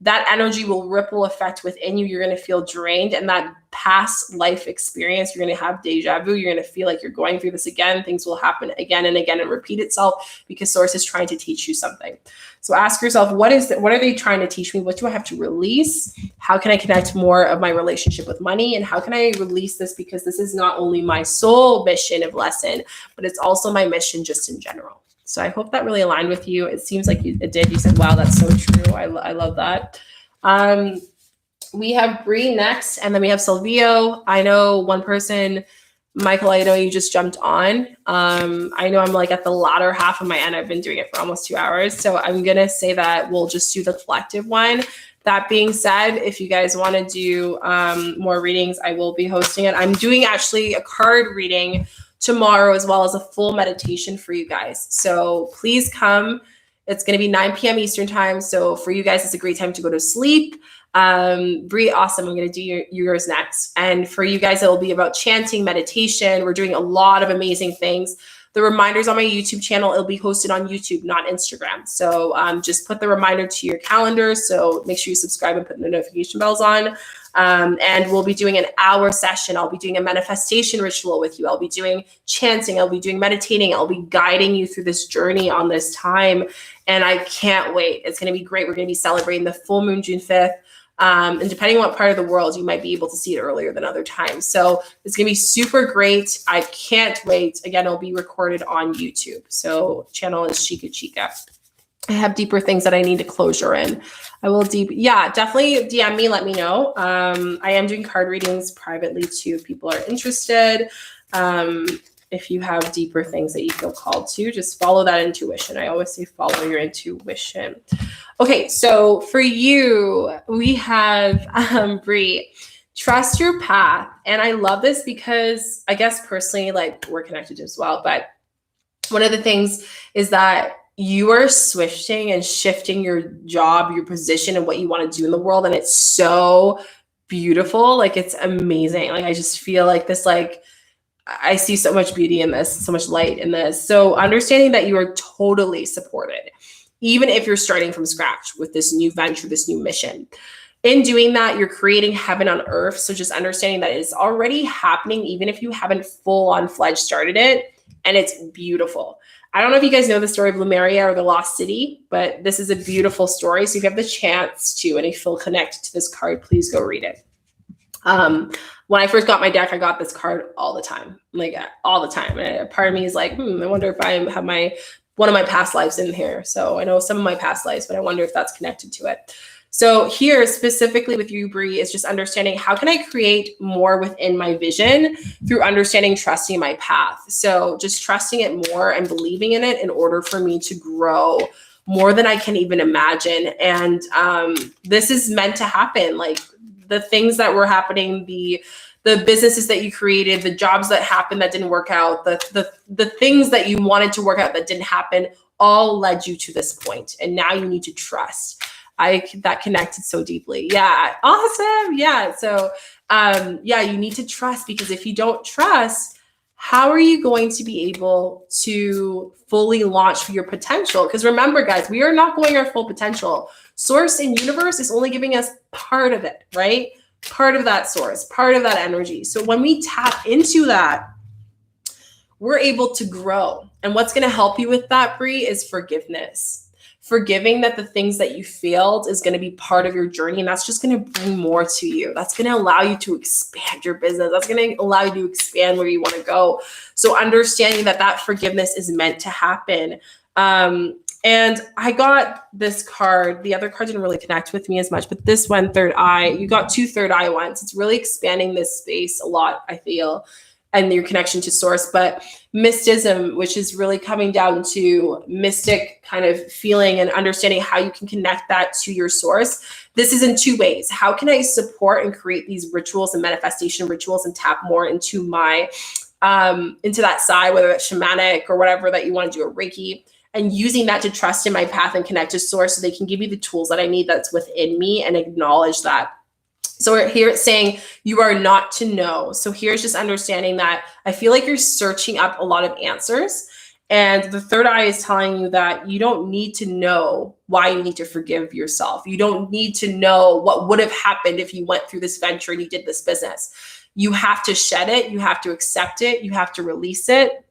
that energy will ripple effect within you. You're going to feel drained, and that past life experience, you're going to have deja vu. You're going to feel like you're going through this again. Things will happen again and again and repeat itself because source is trying to teach you something. So ask yourself, what are they trying to teach me? What do I have to release? How can I connect more of my relationship with money? And how can I release this? Because this is not only my soul mission of lesson, but it's also my mission just in general. So I hope that really aligned with you. It seems like it did. You said, wow, that's so true. I love that. We have Bree next, and then we have Silvio. I know one person, Michael, I know you just jumped on. I know I'm like at the latter half of my end. I've been doing it for almost 2 hours. So I'm going to say that we'll just do the collective one. That being said, if you guys want to do more readings, I will be hosting it. I'm doing actually a card reading tomorrow, as well as a full meditation for you guys. So please come. It's going to be 9 p.m. Eastern time. So for you guys, it's a great time to go to sleep. Bree, awesome. I'm going to do yours next. And for you guys, it will be about chanting, meditation. We're doing a lot of amazing things. The reminders on my YouTube channel, it'll be hosted on YouTube, not Instagram. So just put the reminder to your calendar. So make sure you subscribe and put the notification bells on. And we'll be doing an hour session. I'll be doing a manifestation ritual with you. I'll be doing chanting. I'll be doing meditating. I'll be guiding you through this journey on this time. And I can't wait. It's going to be great. We're going to be celebrating the full moon, June 5th. And depending on what part of the world, you might be able to see it earlier than other times. So it's going to be super great. I can't wait. Again, it'll be recorded on YouTube. So channel is Shika Chica. I have deeper things that I need to closure in. I will definitely DM me, let me know. I am doing card readings privately too, if people are interested. If you have deeper things that you feel called to, just follow that intuition. I always say follow your intuition. Okay, so for you, we have Bree, trust your path. And I love this because I guess personally, like we're connected as well. But one of the things is that you are switching and shifting your job, your position, and what you want to do in the world. And it's so beautiful. Like, it's amazing. Like, I just feel like this, like, I see so much beauty in this, so much light in this. So understanding that you are totally supported, even if you're starting from scratch with this new venture, this new mission. In doing that, you're creating heaven on earth. So just understanding that it's already happening, even if you haven't full on fledged started it, and it's beautiful. I don't know if you guys know the story of Lemuria or the Lost City, but this is a beautiful story. So if you have the chance to, and if you feel connected to this card, please go read it. When I first got my deck, I got this card all the time, like all the time. And a part of me is like, I wonder if I have one of my past lives in here. So I know some of my past lives, but I wonder if that's connected to it. So here specifically with you, Bree, is just understanding how can I create more within my vision through understanding, trusting my path. So just trusting it more and believing in it in order for me to grow more than I can even imagine. And this is meant to happen. Like the things that were happening, the businesses that you created, the jobs that happened that didn't work out, the things that you wanted to work out that didn't happen, all led you to this point. And now you need to trust. That connected so deeply. Yeah. Awesome. Yeah. So, you need to trust, because if you don't trust, how are you going to be able to fully launch for your potential? Because remember, guys, we are not going our full potential. Source and universe is only giving us part of it, right? Part of that source, part of that energy. So when we tap into that, we're able to grow. And what's going to help you with that, Bree, is forgiveness. Forgiving that the things that you failed is going to be part of your journey. And that's just going to bring more to you. That's going to allow you to expand your business. That's going to allow you to expand where you want to go. So understanding that forgiveness is meant to happen. And I got this card. The other card didn't really connect with me as much, but this one, third eye, you got 2 third eye ones. It's really expanding this space a lot, I feel, and your connection to source. But mysticism, which is really coming down to mystic kind of feeling and understanding how you can connect that to your source. This is in 2 ways. How can I support and create these rituals and manifestation rituals and tap more into my, into that side, whether it's shamanic or whatever that you want to do, a Reiki, and using that to trust in my path and connect to source so they can give you the tools that I need that's within me and acknowledge that. So here it's saying you are not to know. So here's just understanding that I feel like you're searching up a lot of answers. And the third eye is telling you that you don't need to know why you need to forgive yourself. You don't need to know what would have happened if you went through this venture and you did this business. You have to shed it. You have to accept it. You have to release it.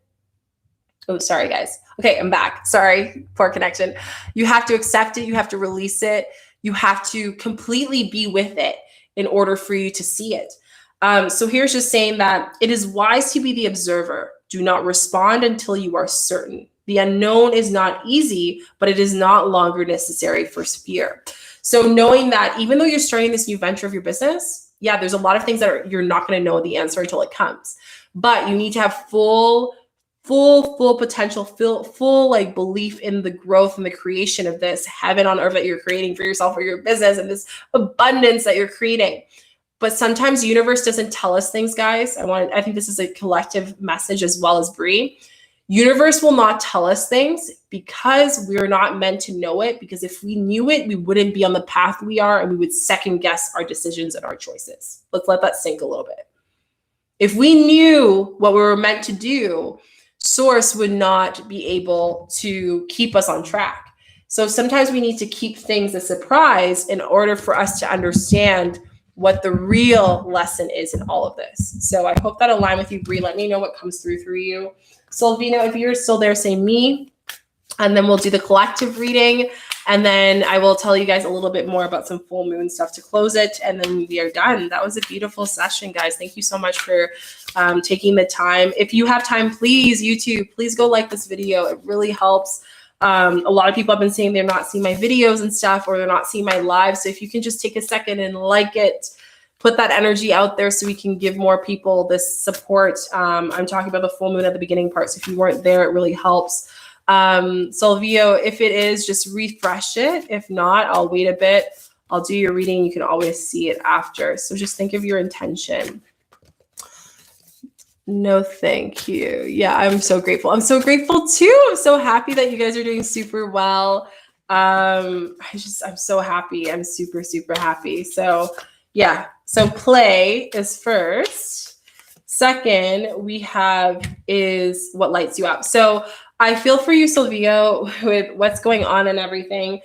Oh, sorry, guys. Okay, I'm back. Sorry, poor connection. You have to accept it. You have to release it. You have to completely be with it in order for you to see it. So here's just saying that it is wise to be the observer. Do not respond until you are certain. The unknown is not easy, but it is not longer necessary for fear. So knowing that even though you're starting this new venture of your business, yeah, there's a lot of things that you're not going to know the answer until it comes. But you need to have full potential, full like belief in the growth and the creation of this heaven on earth that you're creating for yourself or your business and this abundance that you're creating. But sometimes the universe doesn't tell us things, guys. I think this is a collective message as well as Bree. Universe will not tell us things because we're not meant to know it, because if we knew it, we wouldn't be on the path we are and we would second guess our decisions and our choices. Let's let that sink a little bit. If we knew what we were meant to do, source would not be able to keep us on track. So sometimes we need to keep things a surprise in order for us to understand what the real lesson is in all of this. So I hope that aligned with you, Bree. Let me know what comes through you. Sylvina, if you're still there, say me. And then we'll do the collective reading. And then I will tell you guys a little bit more about some full moon stuff to close it. And then we are done. That was a beautiful session, guys. Thank you so much for taking the time. If you have time, please, YouTube, please go like this video. It really helps. A lot of people have been saying they're not seeing my videos and stuff, or they're not seeing my live. So if you can just take a second and like it, put that energy out there so we can give more people this support. I'm talking about the full moon at the beginning part. So if you weren't there, it really helps. Silvio, if it is, just refresh it. If not, I'll wait a bit. I'll do your reading. You can always see it after. So just think of your intention. No, thank you. Yeah, I'm so grateful. I'm so grateful too. I'm so happy that you guys are doing super well. I'm so happy. I'm super, super happy. So yeah, so play is first. Second, we have is what lights you up. So I feel for you, Silvio, with what's going on and everything.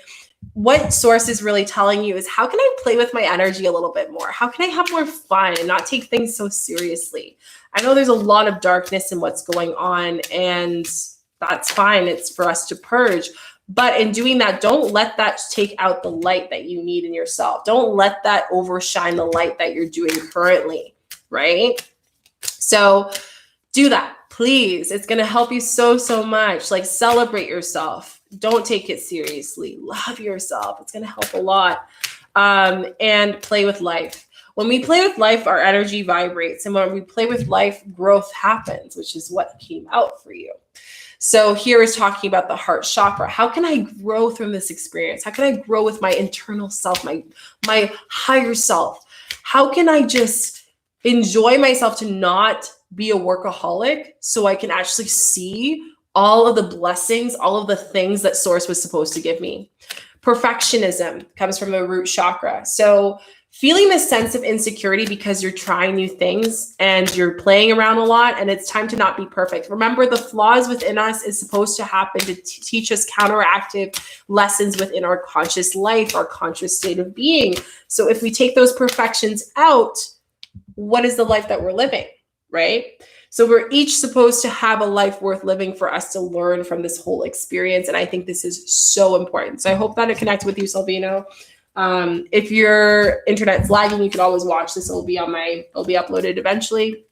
What source is really telling you is how can I play with my energy a little bit more? How can I have more fun and not take things so seriously? I know there's a lot of darkness in what's going on, and that's fine. It's for us to purge. But in doing that, don't let that take out the light that you need in yourself. Don't let that overshine the light that you're doing currently, right? So do that, please. It's going to help you so, so much. Like, celebrate yourself. Don't take it seriously. Love yourself. It's going to help a lot. And play with life. When we play with life, our energy vibrates. And when we play with life, growth happens, which is what came out for you. So here is talking about the heart chakra. How can I grow from this experience? How can I grow with my internal self, my higher self? How can I just enjoy myself to not be a workaholic so I can actually see all of the blessings, all of the things that Source was supposed to give me? Perfectionism comes from the root chakra. So feeling this sense of insecurity because you're trying new things and you're playing around a lot and it's time to not be perfect. Remember, the flaws within us is supposed to happen to teach us counteractive lessons within our conscious life, our conscious state of being. So if we take those perfections out, what is the life that we're living, right? So we're each supposed to have a life worth living for us to learn from this whole experience. And I think this is so important. So I hope that it connects with you, Silvino. If your internet's lagging, you can always watch this. It'll be uploaded eventually.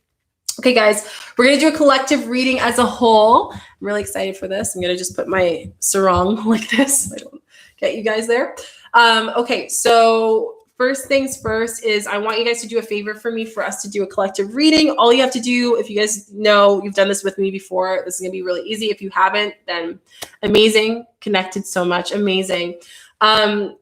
Okay, guys, we're going to do a collective reading as a whole. I'm really excited for this. I'm going to just put my sarong like this. I don't get you guys there. Okay, so first things first is I want you guys to do a favor for me for us to do a collective reading. All you have to do, if you guys know you've done this with me before, this is going to be really easy. If you haven't, then amazing. Connected so much. Amazing.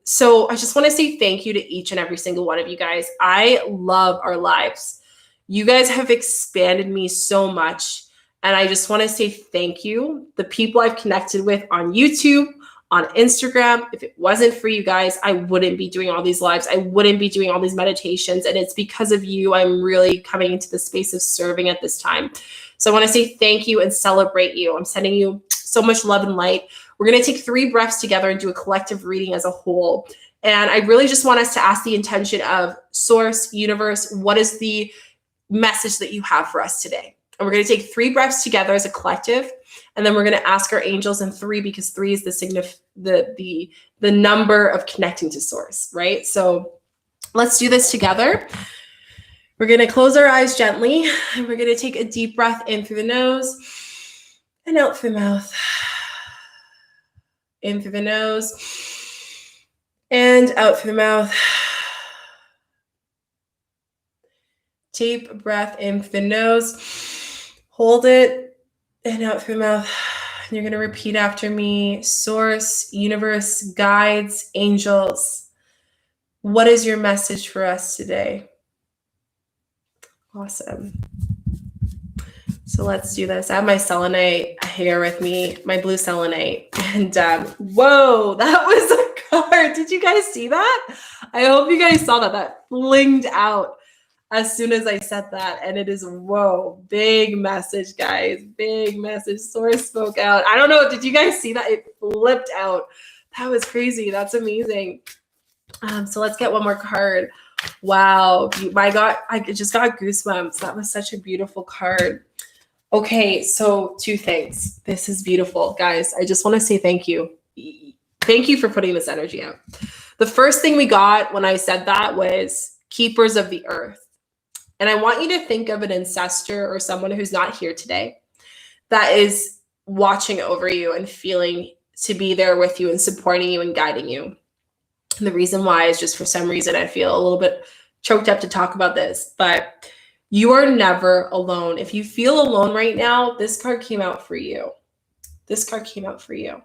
So I just want to say thank you to each and every single one of you guys. I love our lives. You guys have expanded me so much. And I just want to say thank you. The people I've connected with on YouTube, on Instagram, if it wasn't for you guys, I wouldn't be doing all these lives. I wouldn't be doing all these meditations. And it's because of you, I'm really coming into the space of serving at this time. So I want to say thank you and celebrate you. I'm sending you so much love and light. We're going to take 3 breaths together and do a collective reading as a whole. And I really just want us to ask the intention of Source, Universe, what is the message that you have for us today? And we're going to take 3 breaths together as a collective. And then we're going to ask our angels in 3, because 3 is the number of connecting to Source, right? So let's do this together. We're going to close our eyes gently. And we're going to take a deep breath in through the nose and out through the mouth. In through the nose and out through the mouth. Deep breath in through the nose. Hold it and out through the mouth. And you're going to repeat after me. Source, universe, guides, angels. What is your message for us today? Awesome. So let's do this. I have my selenite here with me, my blue selenite. And whoa, that was a card. Did you guys see that? I hope you guys saw that. That flinged out as soon as I said that. And it is, whoa, big message, guys. Big message. Source spoke out. I don't know. Did you guys see that? It flipped out. That was crazy. That's amazing. So let's get one more card. Wow. My God, I just got goosebumps. That was such a beautiful card. Okay, so 2 things. This is beautiful, guys. I just want to say thank you. Thank you for putting this energy out. The first thing we got when I said that was keepers of the earth. And I want you to think of an ancestor or someone who's not here today that is watching over you and feeling to be there with you and supporting you and guiding you. And the reason why is just for some reason I feel a little bit choked up to talk about this, but you are never alone. If you feel alone right now, this card came out for you. This card came out for you.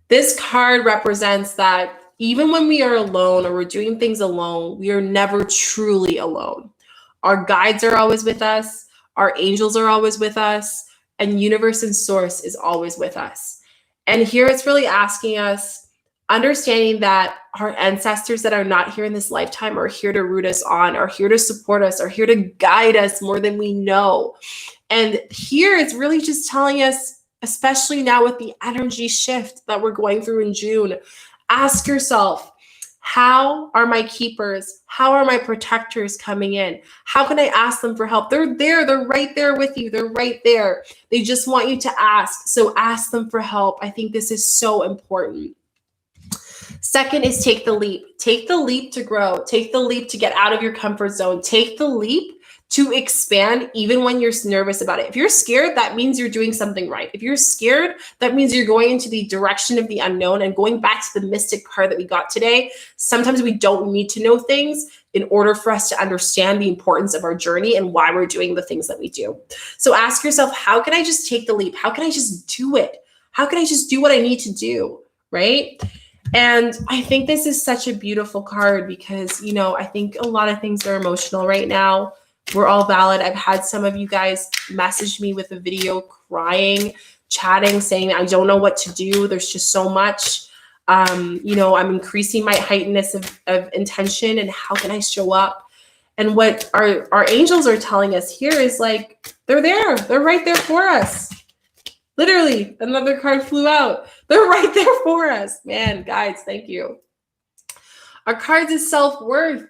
This card represents that even when we are alone or we're doing things alone, we are never truly alone. Our guides are always with us. Our angels are always with us, and universe and source is always with us. And here it's really asking us, understanding that our ancestors that are not here in this lifetime are here to root us on, are here to support us, are here to guide us more than we know. And here it's really just telling us, especially now with the energy shift that we're going through in June, ask yourself, how are my keepers? How are my protectors coming in? How can I ask them for help? They're there. They're right there with you. They're right there. They just want you to ask. So ask them for help. I think this is so important. Second is take the leap. Take the leap to grow. Take the leap to get out of your comfort zone. Take the leap to expand even when you're nervous about it. If you're scared, that means you're doing something right. If you're scared, that means you're going into the direction of the unknown. And going back to the mystic card that we got today, sometimes we don't need to know things in order for us to understand the importance of our journey and why we're doing the things that we do. So ask yourself, how can I just take the leap? How can I just do it? How can I just do what I need to do, right? And I think this is such a beautiful card because, you know, I think a lot of things are emotional right now. We're all valid. I've had some of you guys message me with a video crying, chatting, saying, I don't know what to do. There's just so much. You know, I'm increasing my heightenedness of intention and how can I show up? And what our angels are telling us here is like, they're there. They're right there for us. Literally, another card flew out. They're right there for us. Man, guys, thank you. Our cards is self-worth.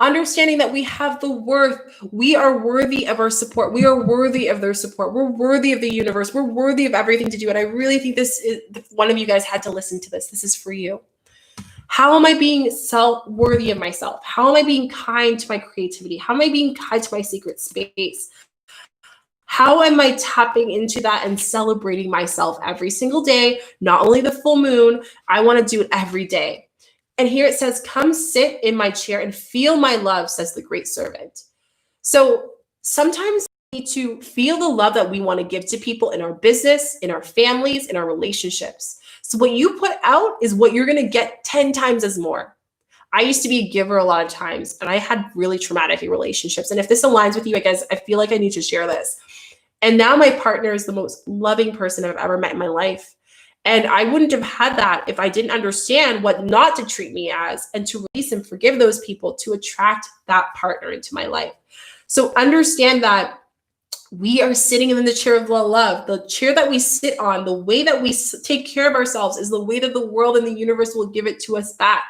Understanding that we have the worth. We are worthy of our support. We are worthy of their support. We're worthy of the universe. We're worthy of everything to do. And I really think this is, one of you guys had to listen to this. This is for you. How am I being worthy of myself? How am I being kind to my creativity? How am I being kind to my secret space? How am I tapping into that and celebrating myself every single day? Not only the full moon, I want to do it every day. And here it says, come sit in my chair and feel my love, says the great servant. So sometimes we need to feel the love that we want to give to people in our business, in our families, in our relationships. So what you put out is what you're going to get 10 times as more. I used to be a giver a lot of times, and I had really traumatic relationships. And if this aligns with you, I guess I feel like I need to share this. And now my partner is the most loving person I've ever met in my life. And I wouldn't have had that if I didn't understand what not to treat me as and to release and forgive those people to attract that partner into my life. So understand that we are sitting in the chair of love. The chair that we sit on, the way that we take care of ourselves is the way that the world and the universe will give it to us back.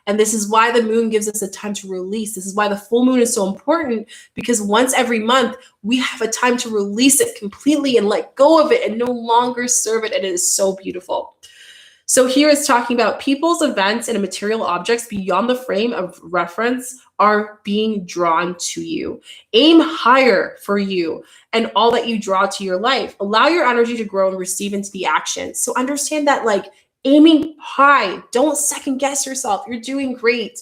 And this is why the moon gives us a time to release. This is why the full moon is so important, because once every month, we have a time to release it completely and let go of it and no longer serve it. And it is so beautiful. So here it's talking about people's events and material objects beyond the frame of reference are being drawn to you. Aim higher for you and all that you draw to your life. Allow your energy to grow and receive into the action. So understand that, like, aiming high. Don't second guess yourself. You're doing great.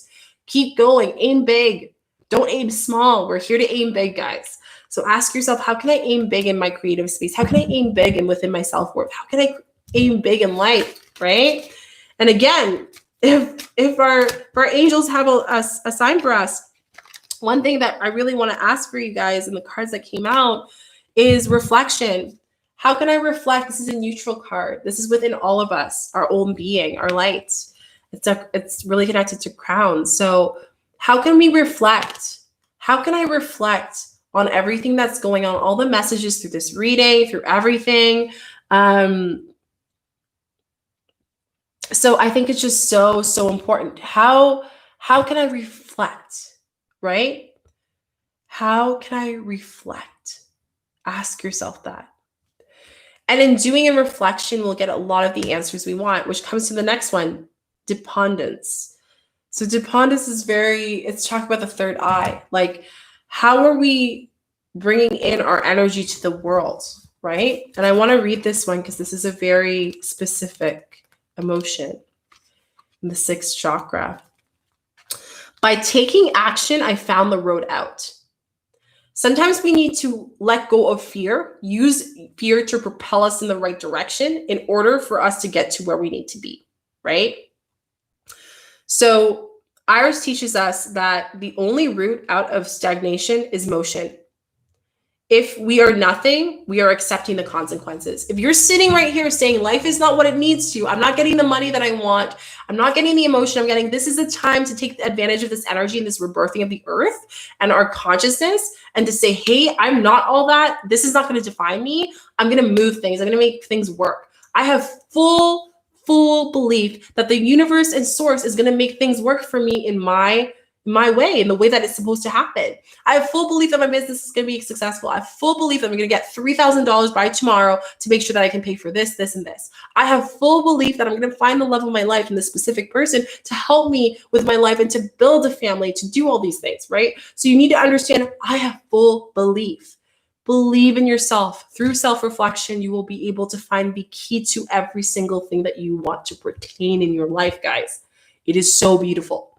Keep going. Aim big. Don't aim small. We're here to aim big, guys. So ask yourself, how can I aim big in my creative space? How can I aim big and within my self-worth? How can I aim big in life, right? And again, if our angels have a sign for us, one thing that I really want to ask for you guys in the cards that came out is reflection. How can I reflect? This is a neutral card. This is within all of us, our own being, our light. It's really connected to crown. So how can we reflect? How can I reflect on everything that's going on, all the messages through this reading, through everything? So I think it's just so, so important. How can I reflect, right? How can I reflect? Ask yourself that. And in doing a reflection, we'll get a lot of the answers we want, which comes to the next one, dependence. So dependence is it's talking about the third eye. Like, how are we bringing in our energy to the world, right? And I want to read this one because this is a very specific emotion in the sixth chakra. By taking action, I found the road out. Sometimes we need to let go of fear, use fear to propel us in the right direction in order for us to get to where we need to be, right? So Iris teaches us that the only route out of stagnation is motion. if we are nothing, we are accepting the consequences. If you're sitting right here saying life is not what it needs to, I'm not getting the money that I want, I'm not getting the emotion I'm getting, this is the time to take advantage of this energy and this rebirthing of the earth and our consciousness, and to say, hey, I'm not all that. This is not going to define me. I'm going to move things. I'm going to make things work. I have full belief that the universe and source is going to make things work for me in my way, in the way that it's supposed to happen. I have full belief that my business is going to be successful. I have full belief that I'm going to get $3,000 by tomorrow to make sure that I can pay for this, this, and this. I have full belief that I'm going to find the love of my life in this specific person to help me with my life and to build a family, to do all these things, right? So you need to understand, I have full belief. Believe in yourself. Through self-reflection, you will be able to find the key to every single thing that you want to pertain in your life, guys. It is so beautiful.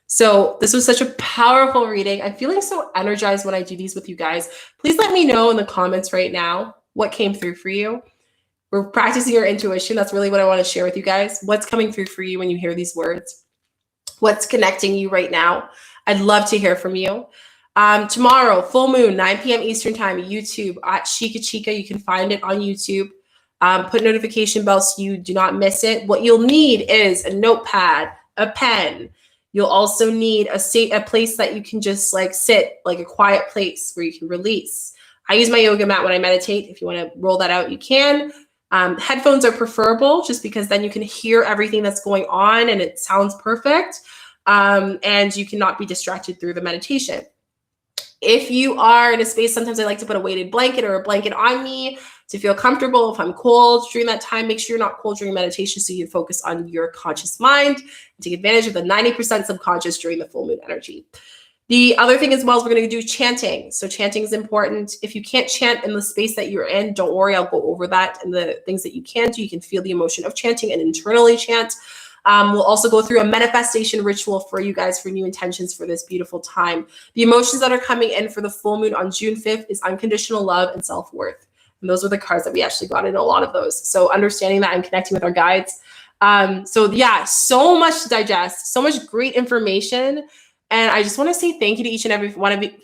So this was such a powerful reading. I'm feeling so energized when I do these with you guys. Please let me know in the comments right now what came through for you. We're practicing your intuition. That's really what I want to share with you guys. What's coming through for you when you hear these words? What's connecting you right now? I'd love to hear from you. Tomorrow, full moon, 9 p.m. Eastern time, YouTube at Shika Chica. You can find it on YouTube. Put notification bells so you do not miss it. What you'll need is a notepad, a pen. You'll also need a place that you can just like sit, like a quiet place where you can release. I use my yoga mat when I meditate. If you want to roll that out, you can. Headphones are preferable just because then you can hear everything that's going on and it sounds perfect. And you cannot be distracted through the meditation. If you are in a space, sometimes I like to put a weighted blanket or a blanket on me to feel comfortable. If I'm cold during that time, make sure you're not cold during meditation so you can focus on your conscious mind and take advantage of the 90% subconscious during the full moon energy. The other thing as well is we're going to do chanting. So chanting is important. If you can't chant in the space that you're in, don't worry, I'll go over that and the things that you can do. You can feel the emotion of chanting and internally chant. We'll also go through a manifestation ritual for you guys for new intentions for this beautiful time. The emotions that are coming in for the full moon on June 5th is unconditional love and self-worth. And those are the cards that we actually got in a lot of those. So understanding that and connecting with our guides. So yeah, so much to digest, so much great information. And I just want to say thank you to each and every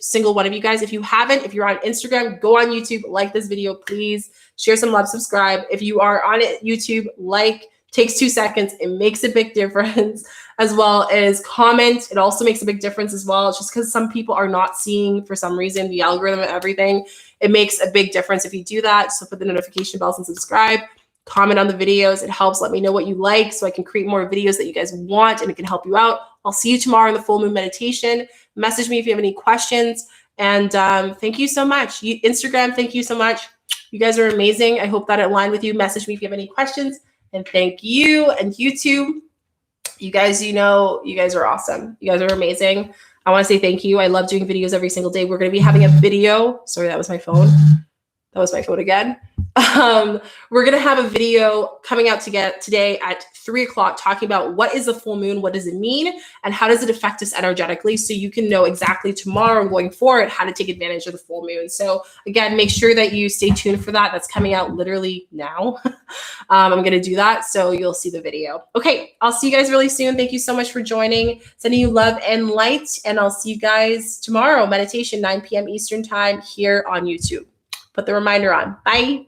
single one of you guys. If you haven't, if you're on Instagram, go on YouTube, like this video, please share some love, subscribe. If you are on YouTube, like, takes 2 seconds. It makes a big difference, as well as comment. It also makes a big difference as well. It's just because some people are not seeing, for some reason, the algorithm and everything. It makes a big difference if you do that. So put the notification bells and subscribe. Comment on the videos. It helps. Let me know what you like so I can create more videos that you guys want and it can help you out. I'll see you tomorrow in the full moon meditation. Message me if you have any questions. And thank you so much. Instagram, thank you so much. You guys are amazing. I hope that it aligned with you. Message me if you have any questions. And thank you. And YouTube, you guys, you guys are awesome. You guys are amazing. I want to say thank you. I love doing videos every single day. We're going to be having a video. Sorry, that was my phone. That was my phone again. We're going to have a video coming out today at 3 o'clock talking about what is the full moon, what does it mean, and how does it affect us energetically, so you can know exactly tomorrow and going forward how to take advantage of the full moon. So again, make sure that you stay tuned for that. That's coming out literally now. I'm going to do that, so you'll see the video. Okay, I'll see you guys really soon. Thank you so much for joining. Sending you love and light, and I'll see you guys tomorrow, meditation, 9 p.m. Eastern time here on YouTube. Put the reminder on. Bye.